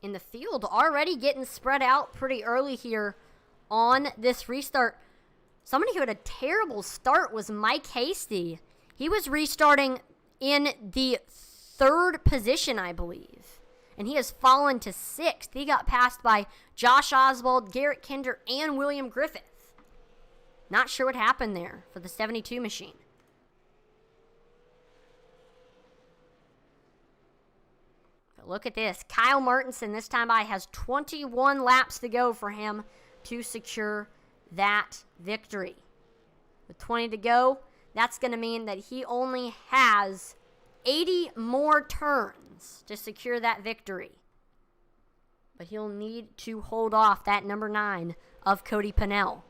In the field, already getting spread out pretty early here on this restart. Somebody who had a terrible start was Mike Hasty. He was restarting in the 3rd position, I believe. And he has fallen to 6th. He got passed by Josh Oswald, Garrett Kinder, and William Griffith. Not sure what happened there for the 72 machine. But look at this. Kyle Martinson this time by has 21 laps to go for him to secure that victory. With 20 to go, that's going to mean that he only has 80 more turns to secure that victory. But he'll need to hold off that number 9 of Cody Pennell.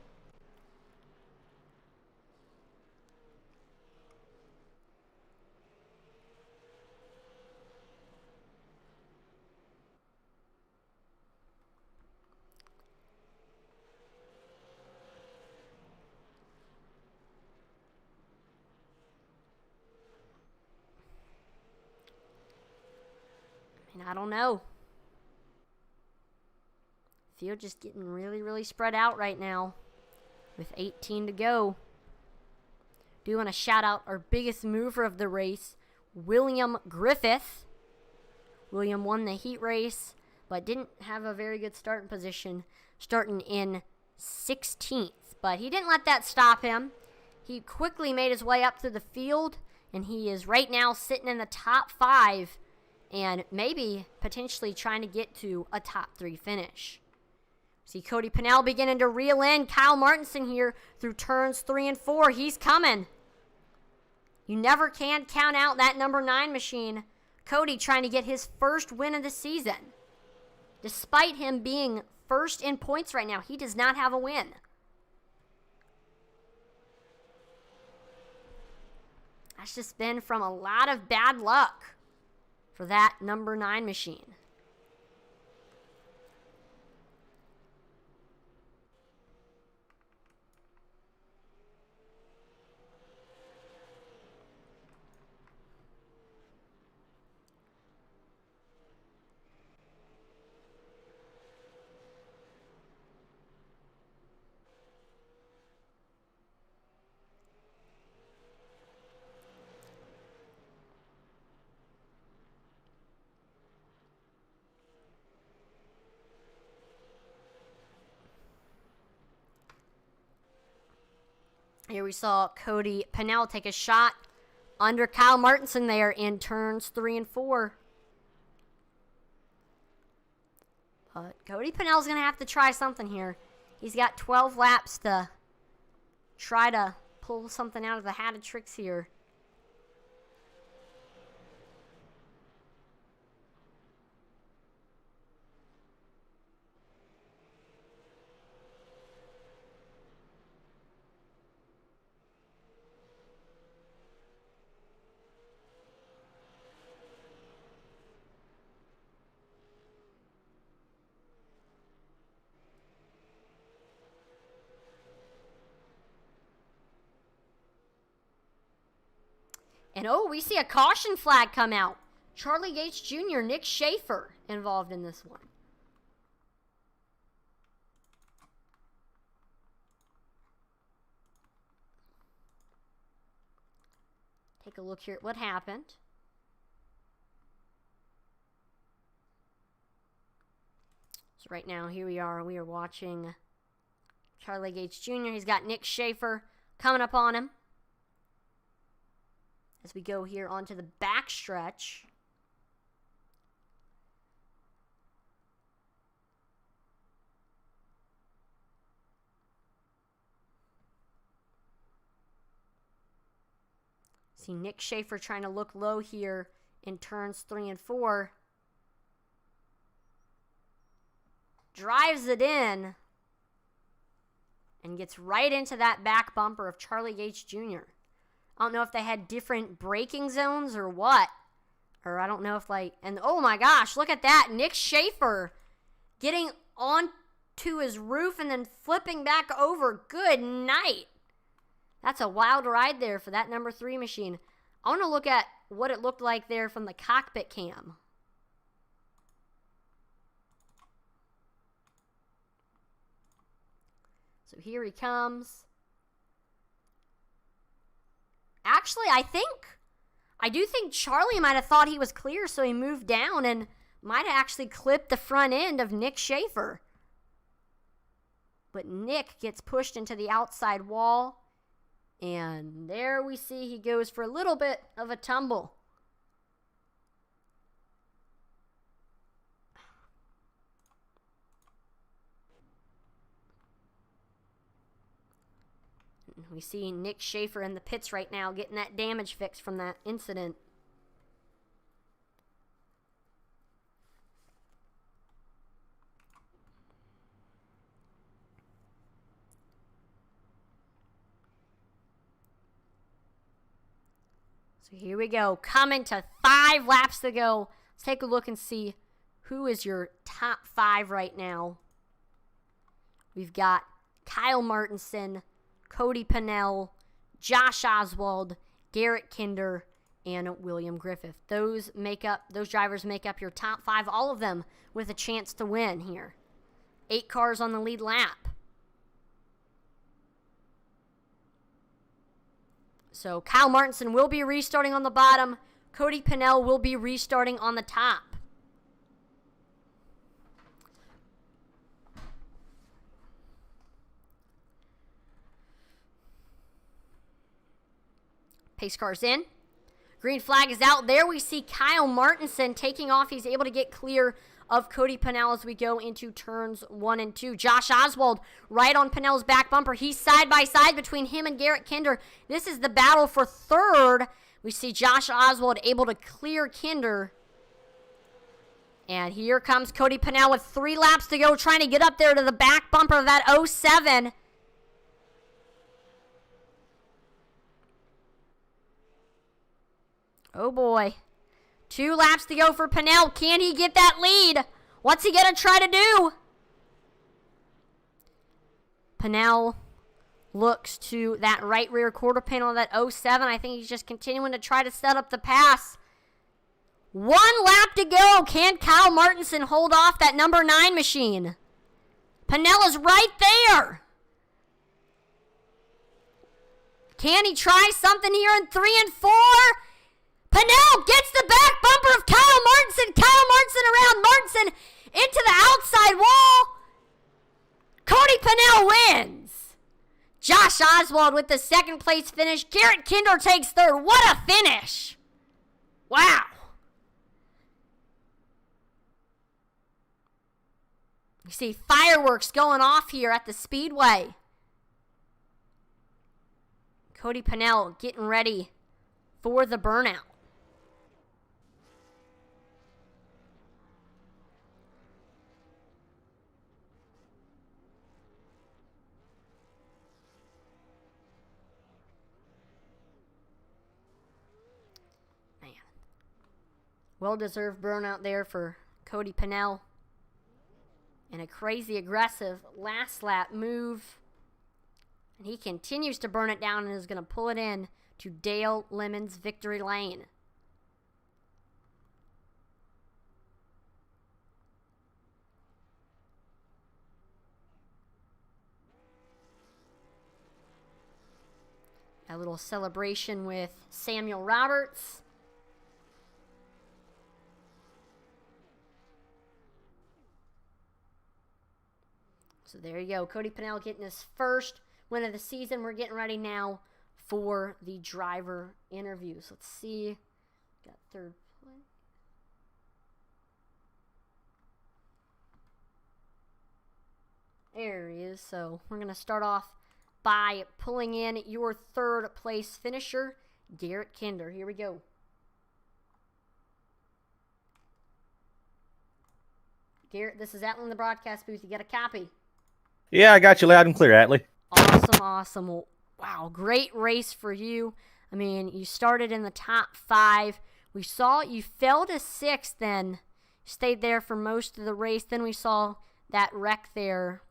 I don't know. Field just getting really, really spread out right now with 18 to go. Do want to shout out our biggest mover of the race, William Griffith. William won the heat race, but didn't have a very good starting position, starting in 16th. But he didn't let that stop him. He quickly made his way up through the field, and he is right now sitting in the top 5 and maybe potentially trying to get to a top 3 finish. See Cody Pennell beginning to reel in. Kyle Martinson here through turns 3 and 4. He's coming. You never can count out that number 9 machine. Cody trying to get his first win of the season. Despite him being first in points right now, he does not have a win. That's just been from a lot of bad luck for that number 9 machine. Here we saw Cody Pennell take a shot under Kyle Martinson there in turns 3 and 4. But Cody Pennell's going to have to try something here. He's got 12 laps to try to pull something out of the hat of tricks here. And we see a caution flag come out. Charlie Gates Jr., Nick Schaefer involved in this one. Take a look here at what happened. So right now, here we are. We are watching Charlie Gates Jr. He's got Nick Schaefer coming up on him. As we go here onto the back stretch. See Nick Schaefer trying to look low here in turns 3 and 4. Drives it in. And gets right into that back bumper of Charlie Gates Jr. I don't know if they had different braking zones or what. Or I don't know if and oh my gosh, look at that. Nick Schaefer getting onto his roof and then flipping back over. Good night. That's a wild ride there for that number 3 machine. I want to look at what it looked like there from the cockpit cam. So here he comes. Actually, I do think Charlie might have thought he was clear, so he moved down and might have actually clipped the front end of Nick Schaefer. But Nick gets pushed into the outside wall, and there we see he goes for a little bit of a tumble. We see Nick Schaefer in the pits right now getting that damage fixed from that incident. So here we go. Coming to 5 laps to go. Let's take a look and see who is your top 5 right now. We've got Kyle Martinson, Cody Pennell, Josh Oswald, Garrett Kinder, and William Griffith. Those drivers make up your top 5, all of them with a chance to win here. 8 cars on the lead lap. So Kyle Martinson will be restarting on the bottom. Cody Pennell will be restarting on the top. Pace car's in. Green flag is out. There we see Kyle Martinson taking off. He's able to get clear of Cody Pennell as we go into turns 1 and 2. Josh Oswald right on Pennell's back bumper. He's side by side between him and Garrett Kinder. This is the battle for third. We see Josh Oswald able to clear Kinder. And here comes Cody Pennell with 3 laps to go, trying to get up there to the back bumper of that 07. Oh boy. 2 laps to go for Pennell. Can he get that lead? What's he going to try to do? Pennell looks to that right rear quarter panel of that 07. I think he's just continuing to try to set up the pass. 1 lap to go. Can Kyle Martinson hold off that number 9 machine? Pennell is right there. Can he try something here in 3 and 4? Pennell gets the back bumper of Kyle Martinson. Kyle Martinson around Martinson into the outside wall. Cody Pennell wins. Josh Oswald with the 2nd place finish. Garrett Kinder takes 3rd. What a finish. Wow. You see fireworks going off here at the Speedway. Cody Pennell getting ready for the burnout. Well-deserved burnout there for Cody Pennell. And a crazy aggressive last lap move. And he continues to burn it down and is going to pull it in to Dale Lemon's victory lane. A little celebration with Samuel Roberts. So there you go. Cody Pennell getting his first win of the season. We're getting ready now for the driver interviews. Let's see. Got 3rd place. There he is. So we're going to start off by pulling in your 3rd place finisher, Garrett Kinder. Here we go. Garrett, this is Atlee in the broadcast booth. You got a copy? Yeah, I got you loud and clear, Atlee. Awesome. Well, wow, great race for you. I mean, you started in the top 5. We saw you fell to 6th, then stayed there for most of the race. Then we saw that wreck there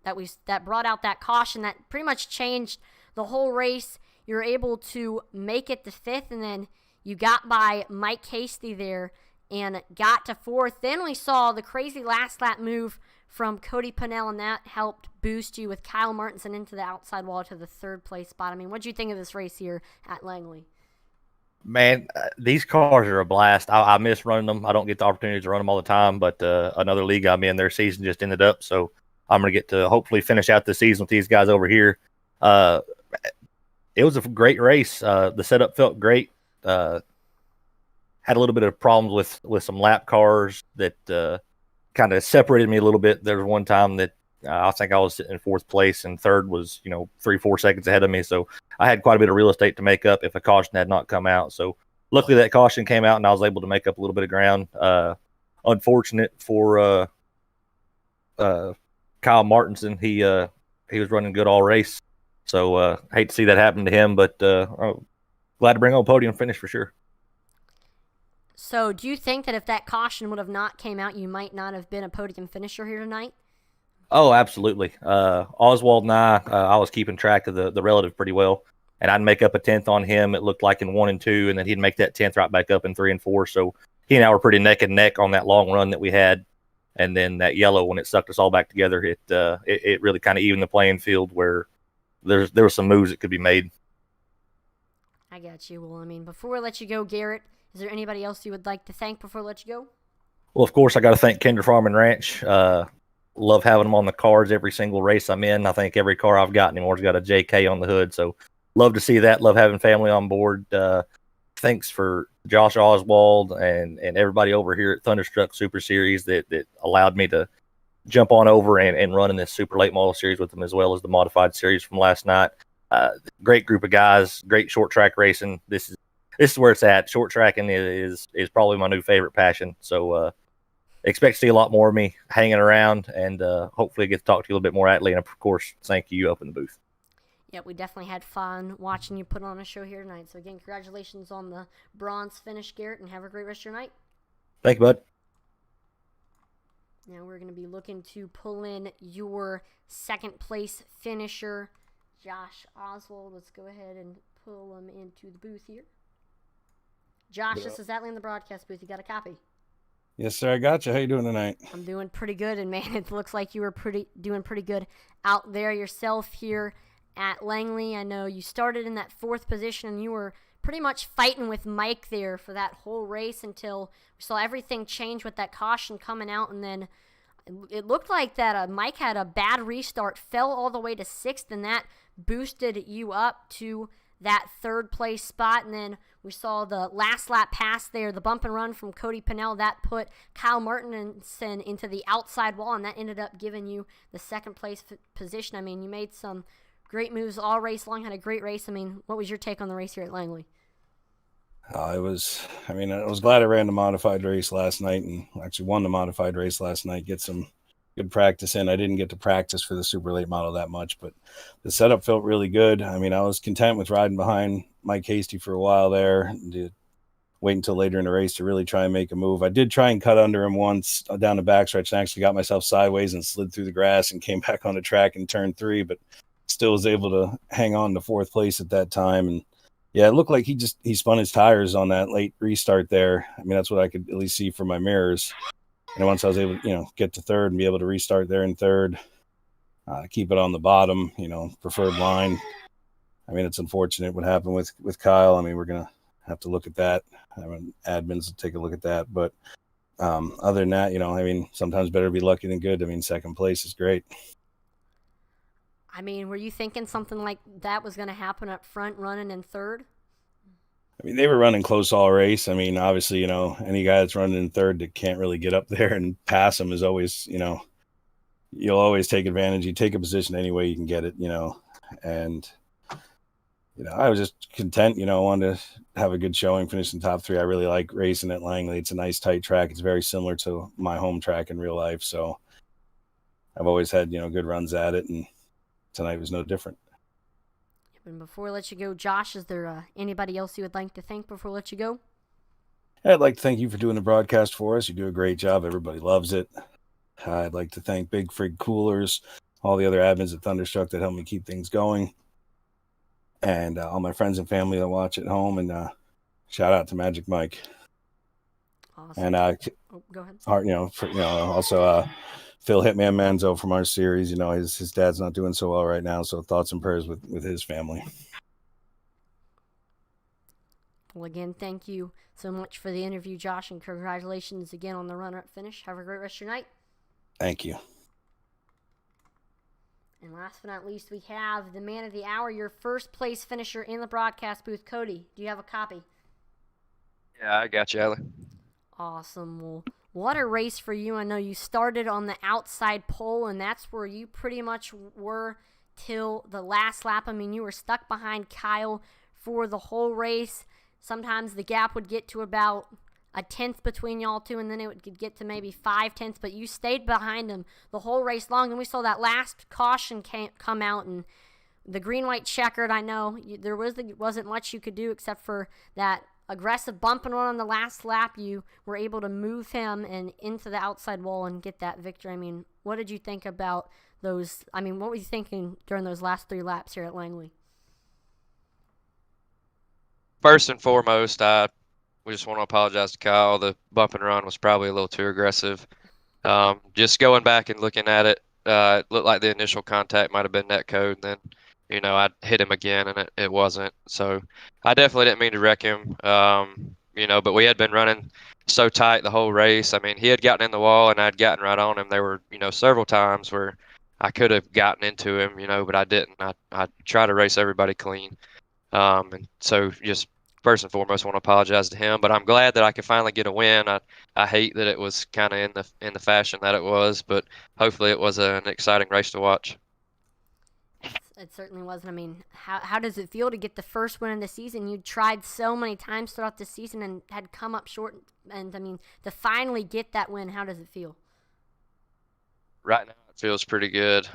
that brought out that caution that pretty much changed the whole race. You were able to make it to 5th, and then you got by Mike Hasty there and got to 4th. Then we saw the crazy last lap move from Cody Pennell, and that helped boost you with Kyle Martinson into the outside wall to the 3rd place spot. I mean, what did you think of this race here at Langley? Man, these cars are a blast. I miss running them. I don't get the opportunity to run them all the time, but another league I'm in, their season just ended up, so I'm going to get to hopefully finish out the season with these guys over here. It was a great race. The setup felt great. Had a little bit of problems with some lap cars that kind of separated me a little bit. There was one time that I think I was sitting in 4th place and 3rd was, 3-4 seconds ahead of me. So I had quite a bit of real estate to make up if a caution had not come out. So luckily that caution came out and I was able to make up a little bit of ground. Unfortunate for Kyle Martinson. He was running good all race. So hate to see that happen to him, but glad to bring on podium finish for sure. So do you think that if that caution would have not came out, you might not have been a podium finisher here tonight? Oh, absolutely. Oswald and I was keeping track of the relative pretty well. and I'd make up a 10th on him. It looked like in 1 and 2, and then he'd make that 10th right back up in 3 and 4. So he and I were pretty neck and neck on that long run that we had. And then that yellow, when it sucked us all back together, it really kind of evened the playing field where there were some moves that could be made. I got you. Well, I mean, before we let you go, Garrett, is there anybody else you would like to thank before we let you go? Well, of course, I got to thank Kinder Farm and Ranch. Love having them on the cars every single race I'm in. I think every car I've got anymore has got a JK on the hood. So love to see that. Love having family on board. Thanks for Josh Oswald and everybody over here at Thunderstruck Super Series that allowed me to jump on over and run in this super late model series with them, as well as the modified series from last night. Great group of guys, great short track racing. This is where it's at. Short tracking is probably my new favorite passion. So expect to see a lot more of me hanging around, and hopefully get to talk to you a little bit more, Atlee. And of course, thank you up in the booth. Yeah, we definitely had fun watching you put on a show here tonight. So again, congratulations on the bronze finish, Garrett, and have a great rest of your night. Thank you, bud. Now we're going to be looking to pull in your second place finisher, Josh Oswald. Let's go ahead and pull him into the booth here. Josh, This is Atlee in the broadcast booth. You got a copy? Yes, sir. I got you. How you doing tonight? I'm doing pretty good, and man, it looks like you were doing pretty good out there yourself here at Langley. I know you started in that 4th position, and you were pretty much fighting with Mike there for that whole race until we saw everything change with that caution coming out, and then it looked like that Mike had a bad restart, fell all the way to 6th, and that boosted you up to that 3rd place spot. And then we saw the last lap pass there, the bump and run from Cody Pennell, that put Kyle Martinson into the outside wall, and that ended up giving you the 2nd place position. I mean, you made some great moves all race long, had a great race. I mean, what was your take on the race here at Langley? I was glad I ran the modified race last night, and actually won the modified race last night, get some good practice in. I didn't get to practice for the super late model that much, but the setup felt really good. I mean, I was content with riding behind Mike Hasty for a while there, to wait until later in the race to really try and make a move. I did try and cut under him once down the backstretch, and actually got myself sideways and slid through the grass and came back on the track in turn 3, but still was able to hang on to 4th place at that time. And yeah, it looked like he spun his tires on that late restart there. I mean, that's what I could at least see from my mirrors. And once I was able to, get to 3rd and be able to restart there in 3rd, keep it on the bottom, preferred line. I mean, it's unfortunate what happened with Kyle. I mean, we're going to have to look at that. I mean, admins will take a look at that. But other than that, I mean, sometimes better to be lucky than good. I mean, 2nd place is great. I mean, were you thinking something like that was going to happen up front, running in 3rd? I mean, they were running close all race. I mean, obviously, any guy that's running in 3rd that can't really get up there and pass him is always, you'll always take advantage. You take a position any way you can get it, and, I was just content, wanted to have a good showing, finish in top 3. I really like racing at Langley. It's a nice, tight track. It's very similar to my home track in real life. So I've always had, good runs at it, and tonight was no different. And before we let you go, Josh, is there anybody else you would like to thank before we let you go? I'd like to thank you for doing the broadcast for us. You do a great job. Everybody loves it. I'd like to thank Big Frig Coolers, all the other admins at Thunderstruck that help me keep things going, and all my friends and family that watch at home. And shout out to Magic Mike. Awesome. And go ahead. Also Phil Hitman Manzo from our series. His dad's not doing so well right now, so thoughts and prayers with his family. Well, again, thank you so much for the interview, Josh, and congratulations again on the runner-up finish. Have a great rest of your night. Thank you. And last but not least, we have the man of the hour, your 1st place finisher in the broadcast booth, Cody. Do you have a copy? Yeah, I got you, Atlee. Awesome. Well, what a race for you. I know you started on the outside pole, and that's where you pretty much were till the last lap. I mean, you were stuck behind Kyle for the whole race. Sometimes the gap would get to about a 10th between y'all two, and then it would get to maybe 5/10, but you stayed behind him the whole race long. And we saw that last caution come out, and the green-white checkered. I know there wasn't much you could do except for that aggressive bump and run on the last lap. You were able to move him and into the outside wall and get that victory. I mean, what did you think about those? I mean, what were you thinking during those last 3 laps here at Langley? first and foremost, we just want to apologize to Kyle. The bump and run was probably a little too aggressive. Just going back and looking at it, it looked like the initial contact might have been net code. And then, I hit him again, and it wasn't. So I definitely didn't mean to wreck him. But we had been running so tight the whole race. I mean, he had gotten in the wall, and I'd gotten right on him. There were, several times where I could have gotten into him, but I didn't. I try to race everybody clean. And so just first and foremost, I want to apologize to him. But I'm glad that I could finally get a win. I hate that it was kind of in the fashion that it was, but hopefully it was an exciting race to watch. It certainly wasn't. I mean, how does it feel to get the first win of the season? You tried so many times throughout the season and had come up short. And, I mean, to finally get that win, how does it feel? Right now it feels pretty good.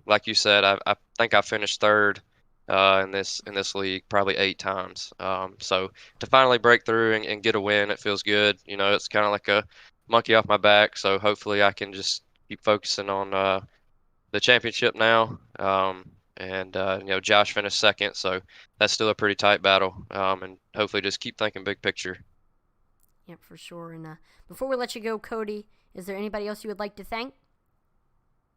Like you said, I think I finished third in this league probably 8 times. So to finally break through and get a win, it feels good. It's kind of like a monkey off my back. So hopefully I can just keep focusing on the championship now. Josh finished second, so that's still a pretty tight battle. And hopefully just keep thinking big picture. Yeah, for sure. And before we let you go, Cody, is there anybody else you would like to thank?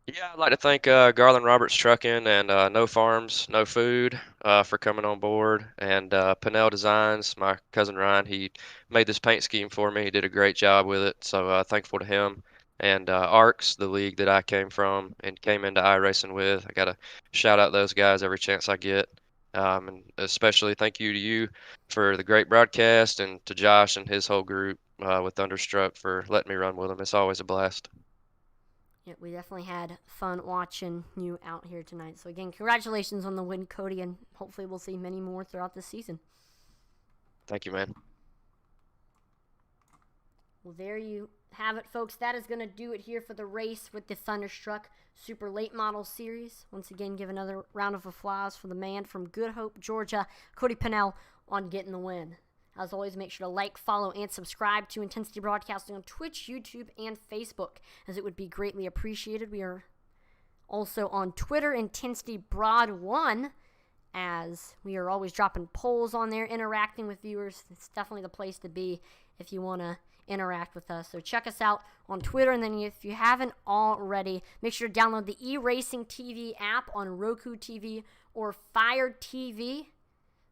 Yeah, I'd like to thank Garland Roberts Trucking and No Farms, No Food for coming on board, and Pinnell Designs, my cousin Ryan. He made this paint scheme for me. He did a great job with it, so thankful to him. And ARCS, the league that I came from and came into iRacing with. I got to shout out those guys every chance I get. And especially thank you to you for the great broadcast, and to Josh and his whole group with Thunderstruck for letting me run with them. It's always a blast. Yeah, we definitely had fun watching you out here tonight. So, again, congratulations on the win, Cody, and hopefully we'll see many more throughout the season. Thank you, man. Well, there you have it, folks. That is going to do it here for the race with the Thunderstruck Super Late Model Series. Once again, give another round of applause for the man from Good Hope, Georgia, Cody Pinnell, on getting the win. As always, make sure to like, follow, and subscribe to Intensity Broadcasting on Twitch, YouTube, and Facebook, as it would be greatly appreciated. We are also on Twitter, Intensity Broad 1, as we are always dropping polls on there, interacting with viewers. It's definitely the place to be if you want to interact with us. So check us out on Twitter, and then if you haven't already, make sure to download the eRacing TV app on Roku TV or Fire TV.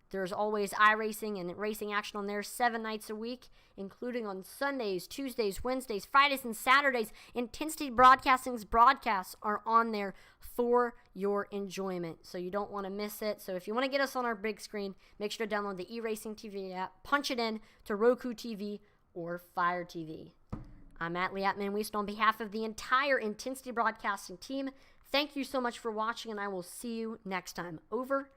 There's always iRacing and racing action on there 7 nights a week, including on Sundays, Tuesdays, Wednesdays, Fridays, and Saturdays. Intensity Broadcasting's broadcasts are on there for your enjoyment, so you don't want to miss it. So if you want to get us on our big screen, make sure to download the eRacing TV app, punch it in to Roku TV or Fire TV. I'm Atlee Atman-Weist on behalf of the entire Intensity Broadcasting team. Thank you so much for watching, and I will see you next time. Over